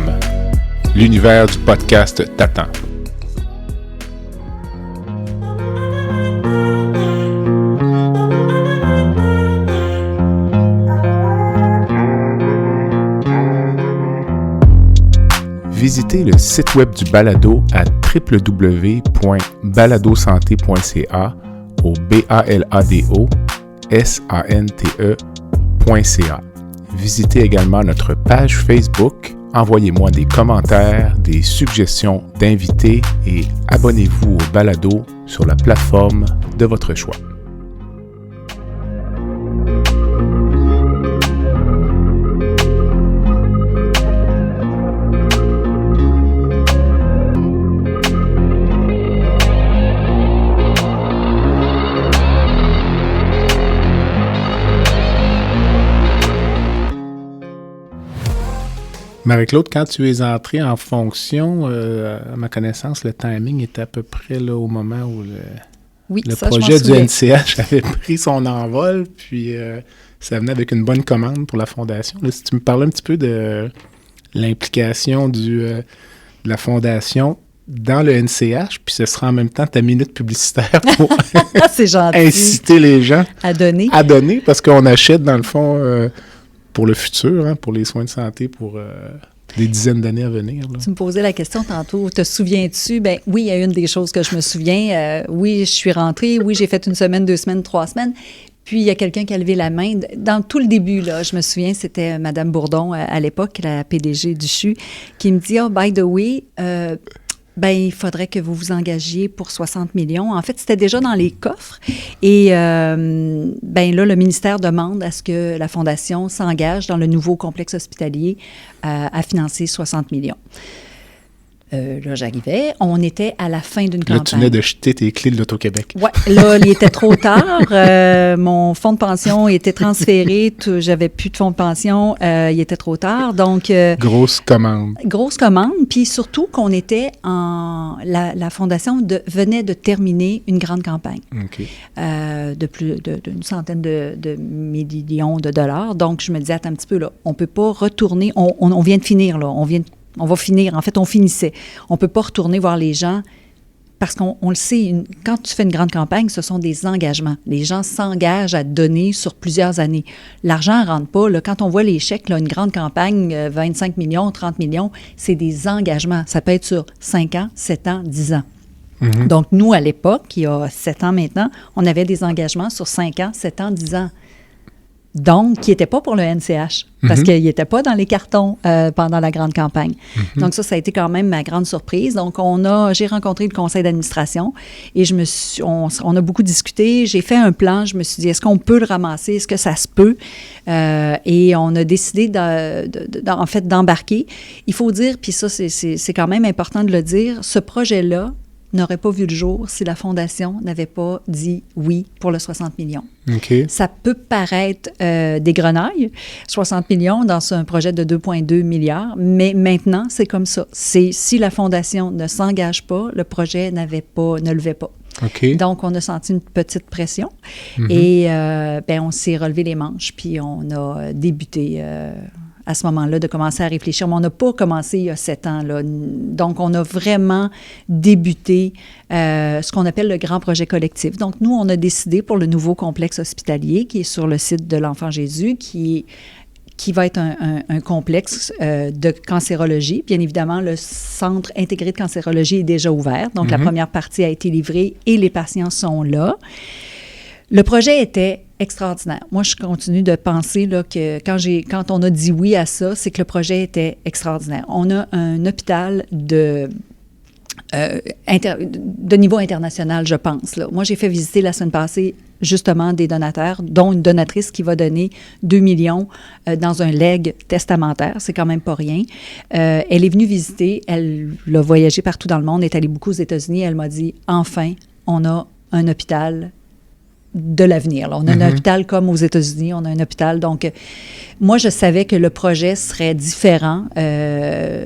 L'univers du podcast t'attend. Visitez le site web du balado à www.baladosanté.ca au BALADO-SANTE.ca. Visitez également notre page Facebook. Envoyez-moi des commentaires, des suggestions d'invités et abonnez-vous au balado sur la plateforme de votre choix. Marie-Claude, quand tu es entrée en fonction, à ma connaissance, le timing était à peu près là, au moment où le projet du NCH avait pris son envol, puis ça venait avec une bonne commande pour la Fondation. Là, si tu me parlais un petit peu de l'implication de la Fondation dans le NCH, puis ce sera en même temps ta minute publicitaire pour c'est gentil. Inciter les gens à donner, parce qu'on achète dans le fond... pour le futur, hein, pour les soins de santé, pour des dizaines d'années à venir. Là. Tu me posais la question tantôt, te souviens-tu? Ben oui, il y a une des choses que je me souviens. Oui, je suis rentrée. Oui, j'ai fait 1 semaine, 2 semaines, 3 semaines. Puis, il y a quelqu'un qui a levé la main. Dans tout le début, là, je me souviens, c'était Mme Bourdon, à l'époque, la PDG du CHU, qui me dit « Oh, by the way, il faudrait que vous vous engagiez pour 60 millions. » En fait, c'était déjà dans les coffres. Et là, le ministère demande à ce que la Fondation s'engage dans le nouveau complexe hospitalier à financer 60 millions. Là, j'arrivais. On était à la fin d'une campagne. Là, tu venais de jeter tes clés de l'Auto-Québec. Oui. Là, il était trop tard. Mon fonds de pension était transféré. J'avais plus de fonds de pension. Il était trop tard. Donc... grosse commande. Grosse commande. Puis surtout qu'on était la Fondation venait de terminer une grande campagne. OK. De plus d'une centaine de millions de dollars. Donc, je me disais, attends un petit peu, là. On ne peut pas retourner. On vient de finir, là. On va finir. En fait, on finissait. On ne peut pas retourner voir les gens parce qu'on le sait, quand tu fais une grande campagne, ce sont des engagements. Les gens s'engagent à donner sur plusieurs années. L'argent ne rentre pas. Là, quand on voit les chèques, là, une grande campagne, 25 millions, 30 millions, c'est des engagements. Ça peut être sur 5 ans, 7 ans, 10 ans. Mm-hmm. Donc, nous, à l'époque, il y a 7 ans maintenant, on avait des engagements sur 5 ans, 7 ans, 10 ans. Donc, qui n'était pas pour le NCH, parce qu'il n'était pas dans les cartons pendant la grande campagne. Donc, ça a été quand même ma grande surprise. Donc, j'ai rencontré le conseil d'administration et on a beaucoup discuté. J'ai fait un plan. Je me suis dit, est-ce qu'on peut le ramasser? Est-ce que ça se peut? Et on a décidé, d'embarquer. Il faut dire, puis ça, c'est quand même important de le dire, ce projet-là n'aurait pas vu le jour si la Fondation n'avait pas dit oui pour le 60 millions. Okay. Ça peut paraître des grenailles, 60 millions dans un projet de 2,2 milliards, mais maintenant, c'est comme ça. Si la Fondation ne s'engage pas, le projet ne levait pas. Okay. Donc, on a senti une petite pression et on s'est relevé les manches, puis on a débuté à ce moment-là, de commencer à réfléchir. Mais on n'a pas commencé il y a 7 ans. Là. Donc, on a vraiment débuté ce qu'on appelle le grand projet collectif. Donc, nous, on a décidé pour le nouveau complexe hospitalier qui est sur le site de l'Enfant Jésus, qui va être un complexe de cancérologie. Bien évidemment, le Centre intégré de cancérologie est déjà ouvert. Donc, la première partie a été livrée et les patients sont là. Le projet était extraordinaire. Moi, je continue de penser là, que quand on a dit oui à ça, c'est que le projet était extraordinaire. On a un hôpital de niveau international, je pense. Là. Moi, j'ai fait visiter la semaine passée justement des donateurs, dont une donatrice qui va donner 2 millions dans un legs testamentaire. C'est quand même pas rien. Elle est venue visiter, elle a voyagé partout dans le monde, est allée beaucoup aux États-Unis. Elle m'a dit, enfin, on a un hôpital de l'avenir. Là. On a un hôpital comme aux États-Unis, on a un hôpital. Donc, moi, je savais que le projet serait différent.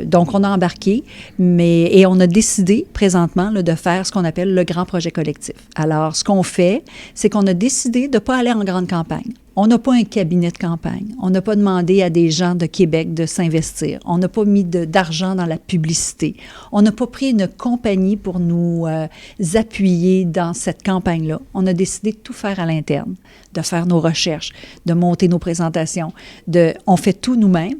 Donc, on a embarqué, et on a décidé présentement là, de faire ce qu'on appelle le grand projet collectif. Alors, ce qu'on fait, c'est qu'on a décidé de ne pas aller en grande campagne. On n'a pas un cabinet de campagne. On n'a pas demandé à des gens de Québec de s'investir. On n'a pas mis d'argent dans la publicité. On n'a pas pris une compagnie pour nous appuyer dans cette campagne-là. On a décidé de tout faire à l'interne, de faire nos recherches, de monter nos présentations. On fait tout nous-mêmes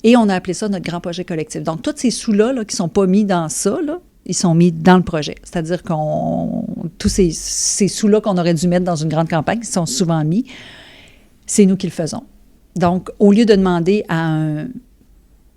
et on a appelé ça notre grand projet collectif. Donc, tous ces sous-là là, qui ne sont pas mis dans ça, là, ils sont mis dans le projet. C'est-à-dire tous ces sous-là qu'on aurait dû mettre dans une grande campagne, ils sont souvent mis, c'est nous qui le faisons. Donc, au lieu de demander à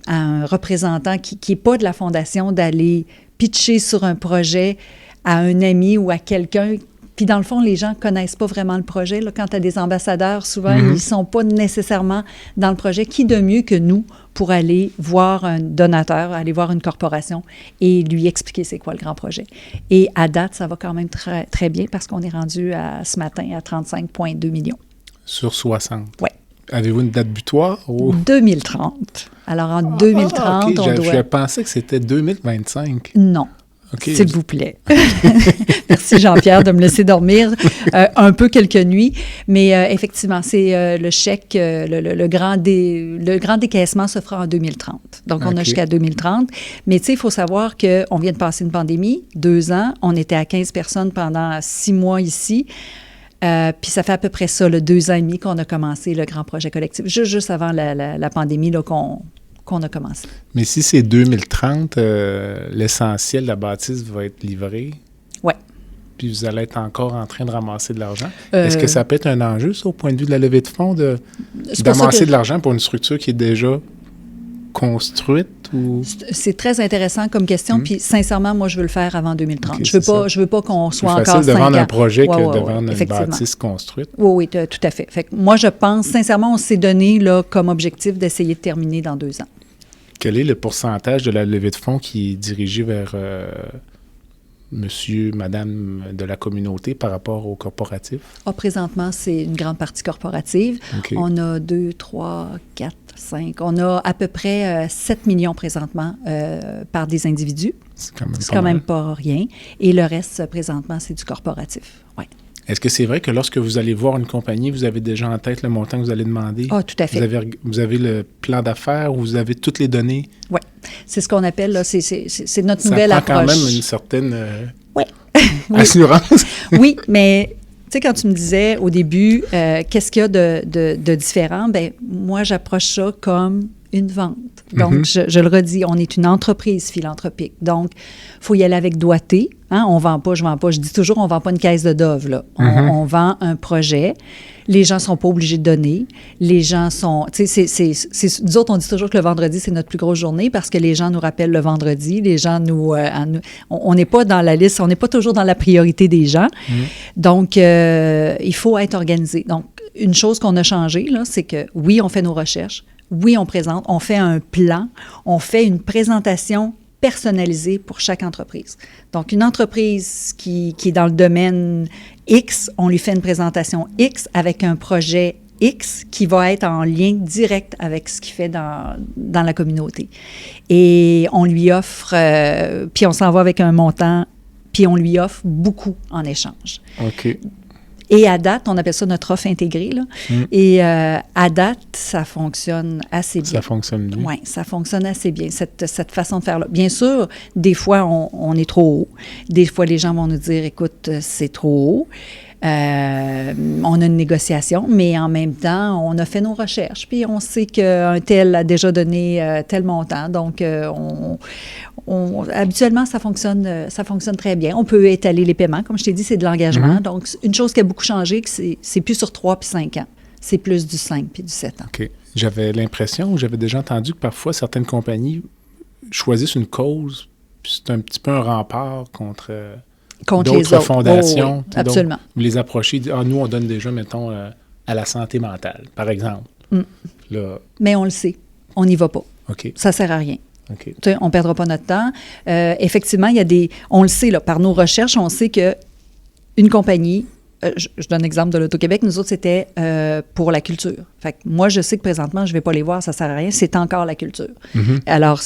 un représentant qui n'est pas de la Fondation d'aller pitcher sur un projet à un ami ou à quelqu'un, puis dans le fond, les gens ne connaissent pas vraiment le projet. Là, quand tu as des ambassadeurs, souvent, ils ne sont pas nécessairement dans le projet. Qui de mieux que nous pour aller voir un donateur, aller voir une corporation et lui expliquer c'est quoi le grand projet. Et à date, ça va quand même très, très bien parce qu'on est rendu ce matin à 35,2 millions. Sur 60? Oui. Avez-vous une date butoir? 2030. Alors, en 2030, okay. on doit... Je pensais que c'était 2025. Non. Okay. S'il vous plaît. Merci Jean-Pierre de me laisser dormir un peu quelques nuits. Mais effectivement, c'est le chèque, le grand décaissement se fera en 2030. Donc, on a jusqu'à 2030. Mais tu sais, il faut savoir qu'on vient de passer une pandémie, 2 ans. On était à 15 personnes pendant 6 mois ici. Puis ça fait à peu près ça, 2 ans et demi qu'on a commencé le grand projet collectif. Juste avant la pandémie là, qu'on a commencé. Mais si c'est 2030, l'essentiel de la bâtisse va être livré. Oui. Puis vous allez être encore en train de ramasser de l'argent. Est-ce que ça peut être un enjeu, ça, au point de vue de la levée de fonds, d'amasser de l'argent pour une structure qui est déjà construite? Ou... C'est très intéressant comme question, puis sincèrement, moi, je veux le faire avant 2030. Okay, je veux pas qu'on soit encore 5 ans. C'est facile de vendre un projet que de vendre une bâtisse construite. Oui, tout à fait. Fait que moi, je pense, sincèrement, on s'est donné là, comme objectif d'essayer de terminer dans 2 ans. Quel est le pourcentage de la levée de fonds qui est dirigé vers monsieur, madame de la communauté par rapport au corporatif? Présentement, c'est une grande partie corporative. Okay. On a 2, 3, 4, 5. On a à peu près 7 millions présentement par des individus. C'est quand même pas rien. Et le reste, présentement, c'est du corporatif. Oui. Est-ce que c'est vrai que lorsque vous allez voir une compagnie, vous avez déjà en tête le montant que vous allez demander? Ah, tout à fait. Vous avez le plan d'affaires ou vous avez toutes les données? Oui. C'est ce qu'on appelle, là, c'est notre nouvelle approche. Ça prend quand même une certaine assurance. Oui, mais tu sais, quand tu me disais au début, qu'est-ce qu'il y a de différent? Bien, moi, j'approche ça comme une vente. Donc, je le redis, on est une entreprise philanthropique. Donc, il faut y aller avec doigté. Hein? On ne vend pas, je ne vends pas. Je dis toujours, on ne vend pas une caisse de Dove. Là. On vend un projet. Les gens ne sont pas obligés de donner. Les gens sont... Tu sais, nous autres, on dit toujours que le vendredi, c'est notre plus grosse journée parce que les gens nous rappellent le vendredi. Les gens nous... on n'est pas dans la liste, on n'est pas toujours dans la priorité des gens. Donc, il faut être organisé. Donc, une chose qu'on a changée, là, c'est que, oui, on fait nos recherches. Oui, on présente, on fait un plan, on fait une présentation personnalisée pour chaque entreprise. Donc, une entreprise qui est dans le domaine X, on lui fait une présentation X avec un projet X qui va être en lien direct avec ce qu'il fait dans la communauté. Et on lui offre, puis on s'en va avec un montant, puis on lui offre beaucoup en échange. OK. Et à date, on appelle ça notre offre intégrée, là. Et à date, ça fonctionne assez bien. Ça fonctionne bien. Oui, ça fonctionne assez bien, cette façon de faire-là. Bien sûr, des fois, on est trop haut. Des fois, les gens vont nous dire, écoute, c'est trop haut. On a une négociation, mais en même temps, on a fait nos recherches, puis on sait qu'un tel a déjà donné tel montant. Donc, habituellement, ça fonctionne très bien. On peut étaler les paiements. Comme je t'ai dit, c'est de l'engagement. Donc, une chose qui a beaucoup changé, c'est plus sur 3 puis 5 ans. C'est plus du 5 puis du 7 ans. OK. J'avais l'impression, ou j'avais déjà entendu que parfois, certaines compagnies choisissent une cause, puis c'est un petit peu un rempart contre d'autres fondations. Oui, absolument. Donc, vous les approchez, disent, nous, on donne déjà, mettons, à la santé mentale, par exemple. Là, mais on le sait. On n'y va pas. OK. Ça ne sert à rien. Okay. On ne perdra pas notre temps. Effectivement, il y a on le sait, là, par nos recherches, on sait qu'une compagnie je donne l'exemple de l'Auto-Québec, nous autres, c'était pour la culture. Fait que moi, je sais que présentement, je ne vais pas les voir, ça ne sert à rien, c'est encore la culture. Alors,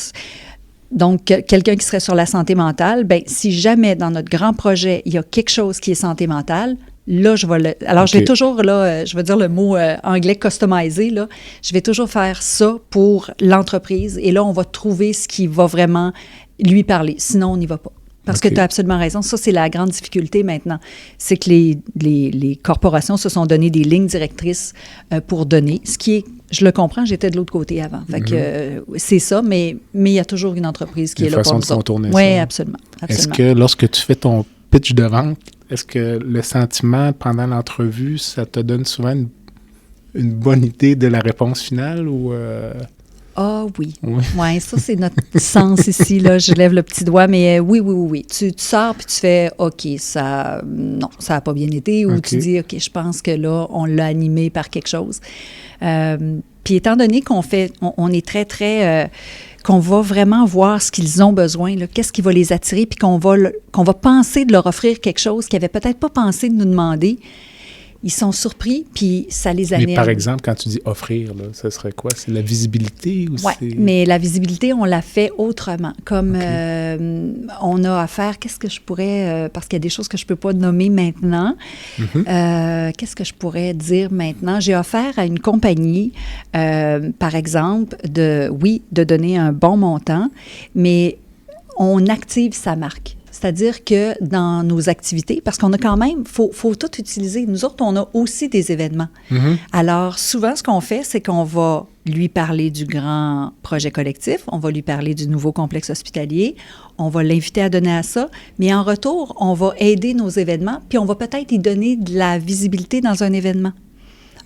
donc, quelqu'un qui serait sur la santé mentale, bien, si jamais dans notre grand projet, il y a quelque chose qui est santé mentale, là, je vais alors, je vais toujours, là, je vais dire le mot anglais customisé, là, je vais toujours faire ça pour l'entreprise et là, on va trouver ce qui va vraiment lui parler. Sinon, on n'y va pas. Parce que tu as absolument raison. Ça, c'est la grande difficulté maintenant. C'est que les corporations se sont donné des lignes directrices pour donner, ce qui est, je le comprends, j'étais de l'autre côté avant. Fait que c'est ça, mais il y a toujours une entreprise qui est là pour nous. Une façon de contourner ça. Oui, absolument. Est-ce que lorsque tu fais ton pitch de vente, est-ce que le sentiment pendant l'entrevue, ça te donne souvent une bonne idée de la réponse finale ou... Ah oui. Oui, ça, c'est notre sens ici. Là, je lève le petit doigt, mais oui. Tu sors puis tu fais OK, ça n'a pas bien été, ou tu dis OK, je pense que là, on l'a animé par quelque chose. Puis étant donné qu'on fait, on est très, très... qu'on va vraiment voir ce qu'ils ont besoin, là, qu'est-ce qui va les attirer, puis qu'on va penser de leur offrir quelque chose qu'ils n'avaient peut-être pas pensé de nous demander. Ils sont surpris, puis ça les amène. Mais par exemple, quand tu dis offrir, là, ça serait quoi? C'est la visibilité ou c'est... Oui, mais la visibilité, on la fait autrement. Comme on a affaire, qu'est-ce que je pourrais... parce qu'il y a des choses que je ne peux pas nommer maintenant. Qu'est-ce que je pourrais dire maintenant? J'ai offert à une compagnie, par exemple, de donner un bon montant, mais on active sa marque. C'est-à-dire que dans nos activités, parce qu'on a quand même, faut tout utiliser. Nous autres, on a aussi des événements. Alors, souvent, ce qu'on fait, c'est qu'on va lui parler du grand projet collectif, on va lui parler du nouveau complexe hospitalier, on va l'inviter à donner à ça, mais en retour, on va aider nos événements, puis on va peut-être y donner de la visibilité dans un événement.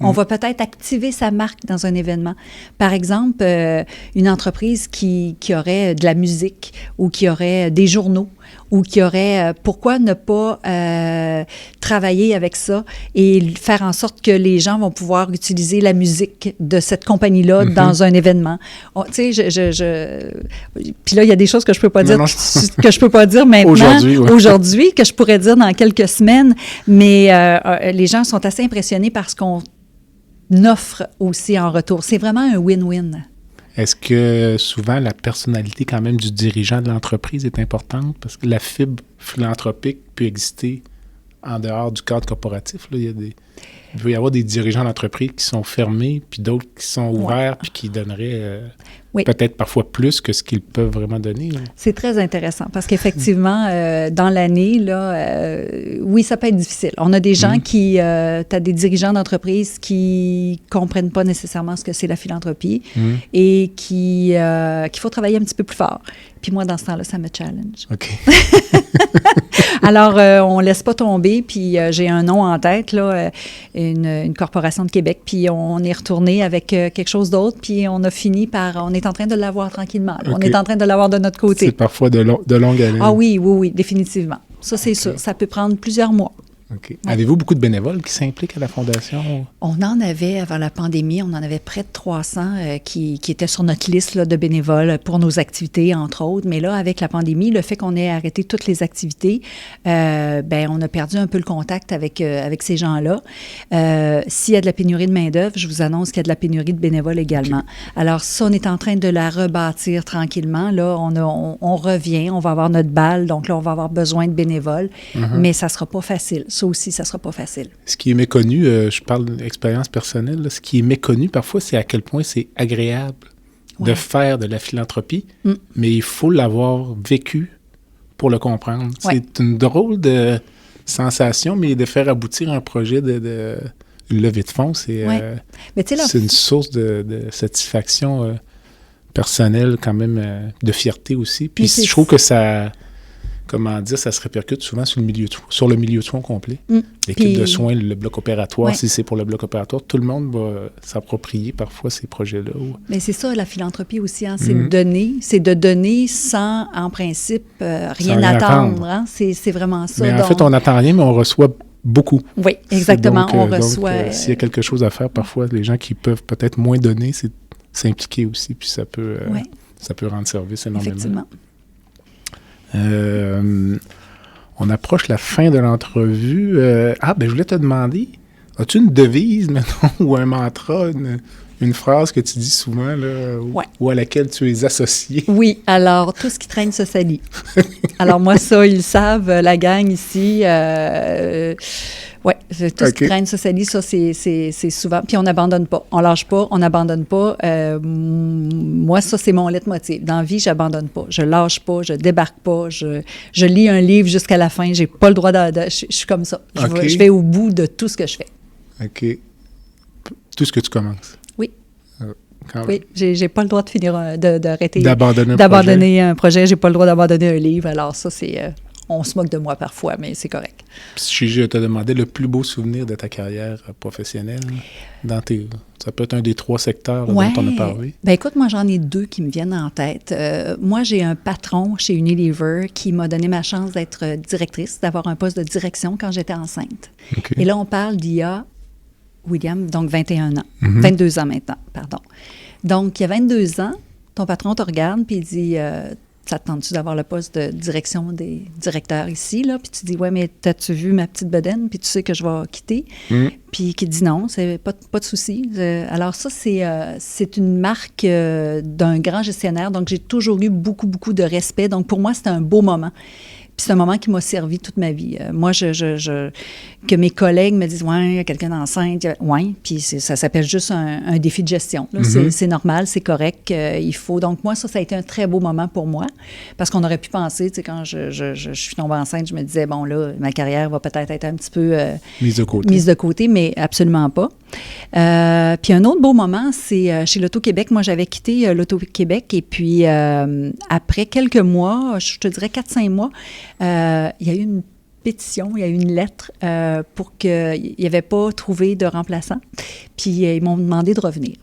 On va peut-être activer sa marque dans un événement. Par exemple, une entreprise qui aurait de la musique ou qui aurait des journaux ou qui aurait... pourquoi ne pas travailler avec ça et faire en sorte que les gens vont pouvoir utiliser la musique de cette compagnie-là dans un événement? Tu sais, puis là, il y a des choses que je peux pas dire, que je peux pas dire maintenant, aujourd'hui, que je pourrais dire dans quelques semaines, mais les gens sont assez impressionnés par ce qu'on offre aussi en retour. C'est vraiment un win-win. Est-ce que souvent la personnalité quand même du dirigeant de l'entreprise est importante? Parce que la fibre philanthropique peut exister en dehors du cadre corporatif. Là. Il peut y avoir des dirigeants d'entreprise qui sont fermés, puis d'autres qui sont ouverts, puis qui donneraient peut-être parfois plus que ce qu'ils peuvent vraiment donner. Là. C'est très intéressant parce qu'effectivement, dans l'année, là, oui, ça peut être difficile. On a des gens qui... tu as des dirigeants d'entreprise qui ne comprennent pas nécessairement ce que c'est la philanthropie et qu'il faut travailler un petit peu plus fort. Puis moi, dans ce temps-là, ça me challenge. OK. Alors, on ne laisse pas tomber, puis j'ai un nom en tête, là, une corporation de Québec, puis on est retourné avec quelque chose d'autre, puis on a fini par... On est en train de l'avoir tranquillement. Okay. On est en train de l'avoir de notre côté. C'est parfois de longue haleine. Ah oui, définitivement. Ça, c'est sûr. Ça peut prendre plusieurs mois. OK. Ouais. Avez-vous beaucoup de bénévoles qui s'impliquent à la Fondation? On en avait, avant la pandémie, on en avait près de 300 qui étaient sur notre liste là, de bénévoles pour nos activités, entre autres. Mais là, avec la pandémie, le fait qu'on ait arrêté toutes les activités, on a perdu un peu le contact avec ces gens-là. S'il y a de la pénurie de main-d'œuvre, je vous annonce qu'il y a de la pénurie de bénévoles également. Okay. Alors, ça, on est en train de la rebâtir tranquillement. Là, on revient, on va avoir notre balle, donc là, on va avoir besoin de bénévoles, mais ça ne sera pas facile. Ça aussi, ça ne sera pas facile. Ce qui est méconnu, je parle d'expérience personnelle, là, ce qui est méconnu parfois, c'est à quel point c'est agréable de faire de la philanthropie, mais il faut l'avoir vécu pour le comprendre. Ouais. C'est une drôle de sensation, mais de faire aboutir un projet de une levée de fonds, c'est une source de satisfaction personnelle quand même, de fierté aussi. Puis je trouve que ça... Comment dire, ça se répercute souvent sur le milieu de soins complet. L'équipe de soins, le bloc opératoire, si c'est pour le bloc opératoire, tout le monde va s'approprier parfois ces projets-là. Mais c'est ça, la philanthropie aussi, hein, c'est de donner sans, en principe, rien attendre. Hein? C'est vraiment ça. Mais en fait, on n'attend rien, mais on reçoit beaucoup. Oui, exactement, on reçoit... s'il y a quelque chose à faire, parfois, les gens qui peuvent peut-être moins donner, c'est s'impliquer aussi, puis ça peut rendre service énormément. Effectivement. On approche la fin de l'entrevue. Je voulais te demander, as-tu une devise, maintenant, ou un mantra, une phrase que tu dis souvent, là, ou à laquelle tu es associé? Oui, alors, tout ce qui traîne se salit. Alors, moi, ça, ils le savent, la gang ici. Tout ce qui traîne se salit, ça, c'est souvent. Puis, on n'abandonne pas. On lâche pas, on n'abandonne pas. Moi, ça, c'est mon leitmotiv. Dans la vie, j'abandonne pas. Je lâche pas, je débarque pas. Je lis un livre jusqu'à la fin. J'ai pas le droit je suis comme ça. Je vais au bout de tout ce que je fais. OK. Tout ce que tu commences. Oui. Oui, j'ai pas le droit de finir, d'arrêter. D'abandonner un projet. J'ai pas le droit d'abandonner un livre. Alors ça, c'est... on se moque de moi parfois, mais c'est correct. Si je te demandais le plus beau souvenir de ta carrière professionnelle, ça peut être un des 3 secteurs dont on a parlé. Bien, écoute, moi, j'en ai 2 qui me viennent en tête. Moi, j'ai un patron chez Unilever qui m'a donné ma chance d'être directrice, d'avoir un poste de direction quand j'étais enceinte. Okay. Et là, on parle d'il y a, William, donc 21 ans. 22 ans maintenant, pardon. Donc, il y a 22 ans, ton patron te regarde puis il dit... ça te tente-tu d'avoir le poste de direction des directeurs ici, là? Puis tu dis, ouais, mais t'as-tu vu ma petite bedaine? Puis tu sais que je vais quitter. Puis qui dit non, c'est pas de souci. Alors ça, c'est une marque d'un grand gestionnaire. Donc, j'ai toujours eu beaucoup, beaucoup de respect. Donc, pour moi, c'était un beau moment. Puis c'est un moment qui m'a servi toute ma vie. Moi, que mes collègues me disent « Ouais, il y a quelqu'un d'enceinte. » Oui, puis ça s'appelle juste un défi de gestion. Là. C'est normal, c'est correct. Il faut... Donc, moi, ça a été un très beau moment pour moi. Parce qu'on aurait pu penser, tu sais, quand je suis tombée enceinte, je me disais « Bon, là, ma carrière va peut-être être un petit peu... mise de côté, mais absolument pas. Puis un autre beau moment, c'est chez l'Auto-Québec. Moi, j'avais quitté l'Auto-Québec et puis après quelques mois, je te dirais 4-5 mois, il y a eu une pétition, il y a eu une lettre pour qu'il n'y avait pas trouvé de remplaçant. Puis ils m'ont demandé de revenir.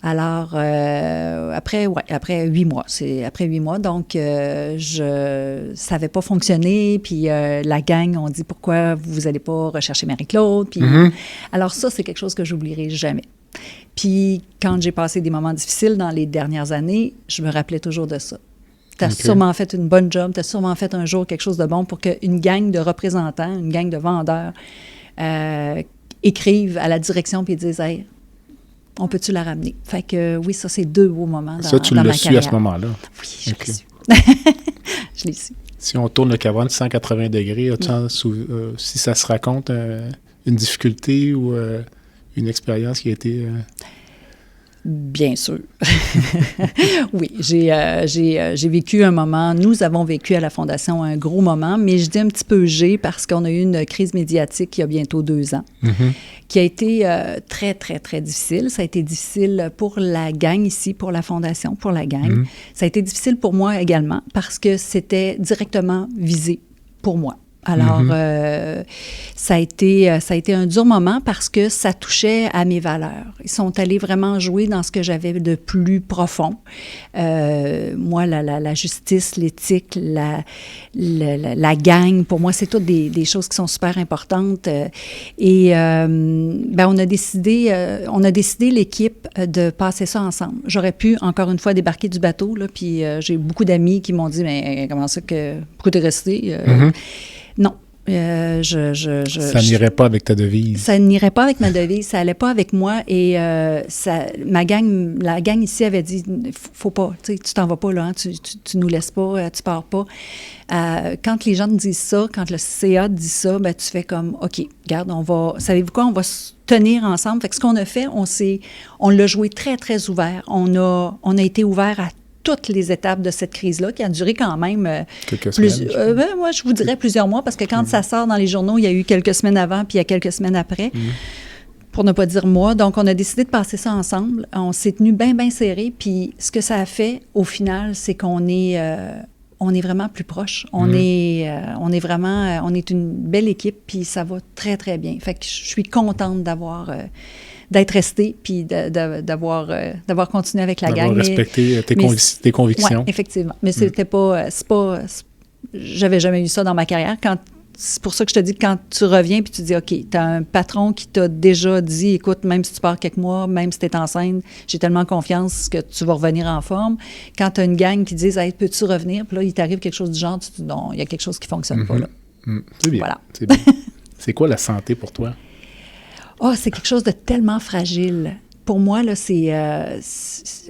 Alors, après 8 mois. C'est après 8 mois. Donc, ça n'avait pas fonctionné. Puis, la gang ont dit, pourquoi vous n'allez pas rechercher Marie-Claude? Puis, alors ça, c'est quelque chose que j'oublierai jamais. Puis, quand j'ai passé des moments difficiles dans les dernières années, je me rappelais toujours de ça. Tu as sûrement fait une bonne job. Tu as sûrement fait un jour quelque chose de bon pour qu'une gang de représentants, une gang de vendeurs écrivent à la direction puis disent, hey, on peut-tu la ramener? Fait que oui, ça, c'est 2 beaux moments dans ma carrière. Ça, tu l'as su à ce moment-là? Oui, je l'ai su. Je l'ai su. Si on tourne le cadran de 180 degrés, si ça se raconte une difficulté ou une expérience qui a été... Bien sûr. Oui, j'ai vécu un moment, nous avons vécu à la Fondation un gros moment, mais je dis un petit peu parce qu'on a eu une crise médiatique il y a bientôt 2 ans, qui a été très, très, très difficile. Ça a été difficile pour la gang ici, pour la Fondation, pour la gang. Ça a été difficile pour moi également parce que c'était directement visé pour moi. Alors, ça a été un dur moment parce que ça touchait à mes valeurs. Ils sont allés vraiment jouer dans ce que j'avais de plus profond. Moi, la justice, l'éthique, la gang, pour moi, c'est toutes des choses qui sont super importantes. Et on a décidé l'équipe de passer ça ensemble. J'aurais pu, encore une fois, débarquer du bateau, là, puis j'ai beaucoup d'amis qui m'ont dit, mais comment ça pourquoi t'es resté? Non. Ça n'irait pas avec ta devise. Ça n'irait pas avec ma devise, ça n'allait pas avec moi. Et la gang ici avait dit, faut pas, tu t'en vas pas là, hein, tu nous laisses pas, tu pars pas. Quand les gens te disent ça, quand le CA te dit ça, ben tu fais comme, OK, regarde, savez-vous quoi, on va se tenir ensemble. Fait que ce qu'on a fait, on l'a joué très, très ouvert. On a été ouvert à toutes les étapes de cette crise-là, qui a duré quand même quelques semaines. Moi, je vous dirais plusieurs mois, parce que quand ça sort dans les journaux, il y a eu quelques semaines avant, puis il y a quelques semaines après, pour ne pas dire mois. Donc, on a décidé de passer ça ensemble. On s'est tenu bien, bien serré, puis ce que ça a fait, au final, c'est qu'on est vraiment plus proches. On est une belle équipe, puis ça va très, très bien. Fait que je suis contente d'être restée, puis d'avoir continué avec la gang. D'avoir respecté tes convictions. Oui, effectivement. Mais c'est pas... J'avais jamais eu ça dans ma carrière. C'est pour ça que je te dis, quand tu reviens puis tu dis, OK, tu as un patron qui t'a déjà dit, écoute, même si tu pars quelques mois, même si tu es enceinte, j'ai tellement confiance que tu vas revenir en forme. Quand tu as une gang qui dit, hey, peux-tu revenir? Puis là, il t'arrive quelque chose du genre, tu te dis, non, il y a quelque chose qui ne fonctionne pas là. C'est bien. Voilà. C'est bien. C'est quoi la santé pour toi? Oh, c'est quelque chose de tellement fragile. Pour moi, là,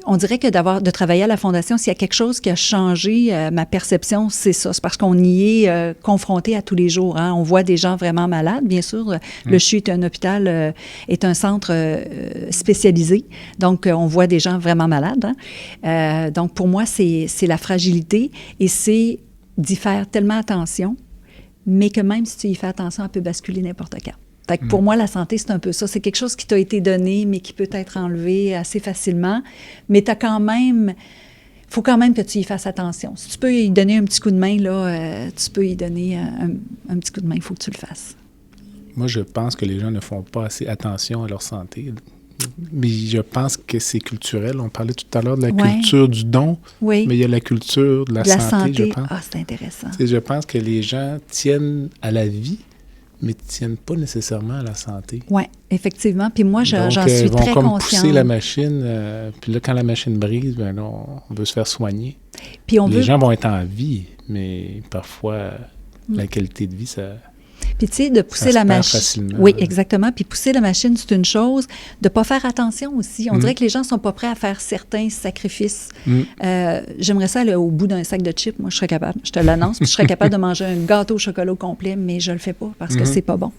on dirait que de travailler à la Fondation, s'il y a quelque chose qui a changé ma perception, c'est ça. C'est parce qu'on y est confronté à tous les jours. Hein. On voit des gens vraiment malades. Bien sûr, le CHU est un hôpital, est un centre spécialisé. Donc, on voit des gens vraiment malades. Hein. Donc, pour moi, c'est la fragilité et c'est d'y faire tellement attention, mais que même si tu y fais attention, elle peut basculer n'importe quand. Fait que pour moi, la santé, c'est un peu ça. C'est quelque chose qui t'a été donné, mais qui peut être enlevé assez facilement. Mais t'as quand même... faut quand même que tu y fasses attention. Si tu peux y donner un petit coup de main, là, tu peux y donner un petit coup de main. Il faut que tu le fasses. Moi, je pense que les gens ne font pas assez attention à leur santé. Mais je pense que c'est culturel. On parlait tout à l'heure de la culture du don, mais il y a la culture de la santé, je pense. Ah, c'est intéressant. Je pense que les gens tiennent à la vie, mais ne tiennent pas nécessairement à la santé. Oui, effectivement. Puis moi, j'en suis ils vont très comme consciente. pousser la machine, puis là, quand la machine brise, ben là, on veut se faire soigner. Puis les gens vont être en vie, mais parfois, la qualité de vie, ça... Puis, tu sais, de pousser la machine. Oui, exactement. Puis, pousser la machine, c'est une chose. De ne pas faire attention aussi. On dirait que les gens ne sont pas prêts à faire certains sacrifices. J'aimerais ça aller au bout d'un sac de chips. Moi, je serais capable. Je te l'annonce. Puis, je serais capable de manger un gâteau au chocolat au complet, mais je ne le fais pas parce que c'est pas bon.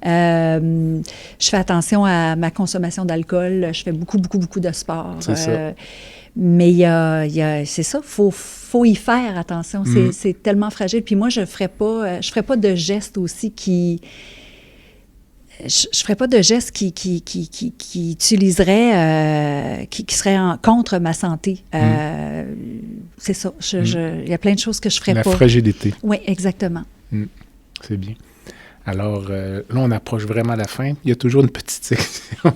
Je fais attention à ma consommation d'alcool. Je fais beaucoup de sport. C'est ça. Mais c'est ça, faut y faire attention. C'est tellement fragile. Puis moi, je ferais pas de gestes aussi qui utiliserait, qui serait contre ma santé. C'est ça. Il y a plein de choses que je ferais pas. La fragilité. Oui, exactement. C'est bien. Alors, là, on approche vraiment la fin. Il y a toujours une petite section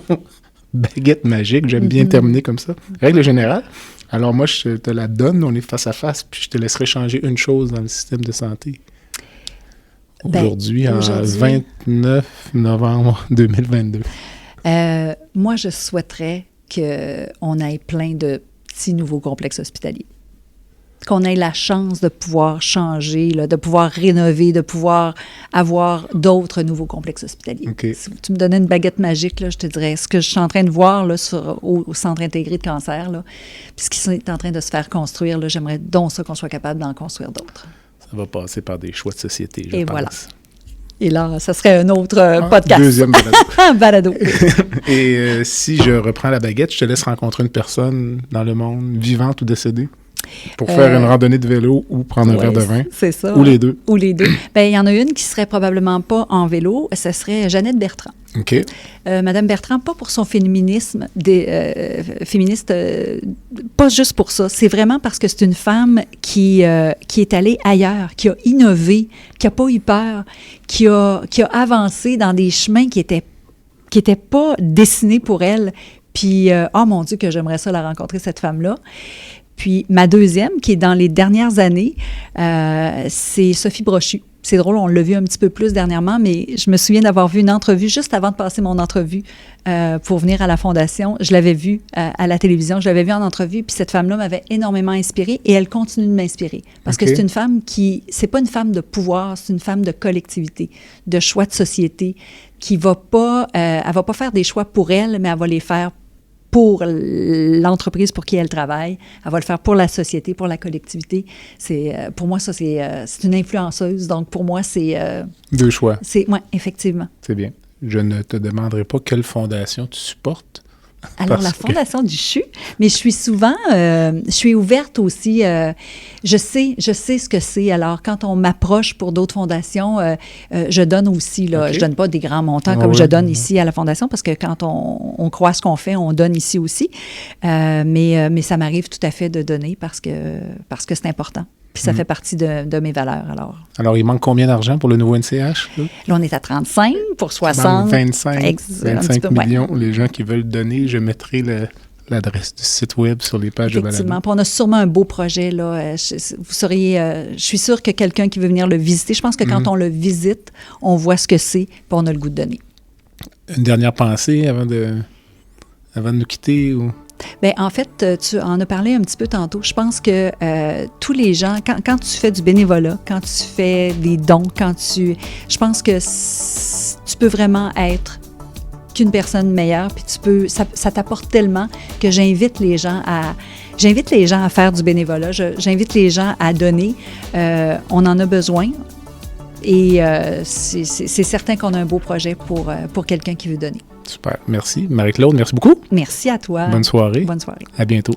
baguette magique. J'aime bien terminer comme ça. Règle générale. Alors, moi, je te la donne. On est face à face, puis je te laisserai changer une chose dans le système de santé. Aujourd'hui, en 29 novembre 2022. Moi, je souhaiterais qu'on ait plein de petits nouveaux complexes hospitaliers. Qu'on ait la chance de pouvoir changer, là, de pouvoir rénover, de pouvoir avoir d'autres nouveaux complexes hospitaliers. Okay. Si tu me donnais une baguette magique, là, je te dirais ce que je suis en train de voir là, au Centre intégré de cancer, là, puis ce qui est en train de se faire construire, là, j'aimerais donc ça qu'on soit capable d'en construire d'autres. Ça va passer par des choix de société, je pense. Et voilà. Et là, ça serait un autre podcast. Deuxième balado. Balado. Et si je reprends la baguette, je te laisse rencontrer une personne dans le monde, vivante ou décédée, pour faire une randonnée de vélo ou prendre un verre de vin. C'est ça. Ou les deux. Ou les deux. Bien, il y en a une qui serait probablement pas en vélo. Ce serait Jeannette Bertrand. OK. Madame Bertrand, pas pour son féminisme, féministe, pas juste pour ça. C'est vraiment parce que c'est une femme qui est allée ailleurs, qui a innové, qui n'a pas eu peur, qui a avancé dans des chemins qui étaient pas dessinés pour elle. Puis, oh mon Dieu, que j'aimerais ça la rencontrer, cette femme-là. Puis, ma deuxième, qui est dans les dernières années, c'est Sophie Brochu. C'est drôle, on l'a vu un petit peu plus dernièrement, mais je me souviens d'avoir vu une entrevue juste avant de passer mon entrevue pour venir à la Fondation. Je l'avais vue à la télévision, je l'avais vue en entrevue, puis cette femme-là m'avait énormément inspirée et elle continue de m'inspirer. Parce que c'est une femme c'est pas une femme de pouvoir, c'est une femme de collectivité, de choix de société, qui va pas, elle va pas faire des choix pour elle, mais elle va les faire pour l'entreprise pour qui elle travaille. Elle va le faire pour la société, pour la collectivité. Pour moi, ça, c'est une influenceuse. Donc, pour moi, c'est... Deux choix. Oui, effectivement. C'est bien. Je ne te demanderai pas quelle fondation tu supportes. Alors, la Fondation du CHU, mais je suis ouverte aussi. Je sais ce que c'est. Alors, quand on m'approche pour d'autres fondations, je donne aussi. Là, Je ne donne pas des grands montants comme je donne ici à la Fondation, parce que quand on croit ce qu'on fait, on donne ici aussi. Mais ça m'arrive tout à fait de donner parce que c'est important. Puis ça fait partie de mes valeurs, alors. Il manque combien d'argent pour le nouveau NCH? Là, on est à 35 pour 60. 25 millions. Les gens qui veulent donner, je mettrai l'adresse du site web sur les pages de balado. Effectivement. Puis on a sûrement un beau projet, là. Je suis sûre que quelqu'un qui veut venir le visiter, je pense que quand on le visite, on voit ce que c'est, puis on a le goût de donner. Une dernière pensée avant de nous quitter? Bien, en fait, tu en as parlé un petit peu tantôt. Je pense que tous les gens, quand tu fais du bénévolat, quand tu fais des dons, je pense que tu peux vraiment être qu'une personne meilleure, puis ça t'apporte tellement que j'invite les gens à faire du bénévolat, j'invite les gens à donner. On en a besoin et c'est certain qu'on a un beau projet pour quelqu'un qui veut donner. Super. Merci. Marie-Claude, merci beaucoup. Merci à toi. Bonne soirée. Bonne soirée. À bientôt.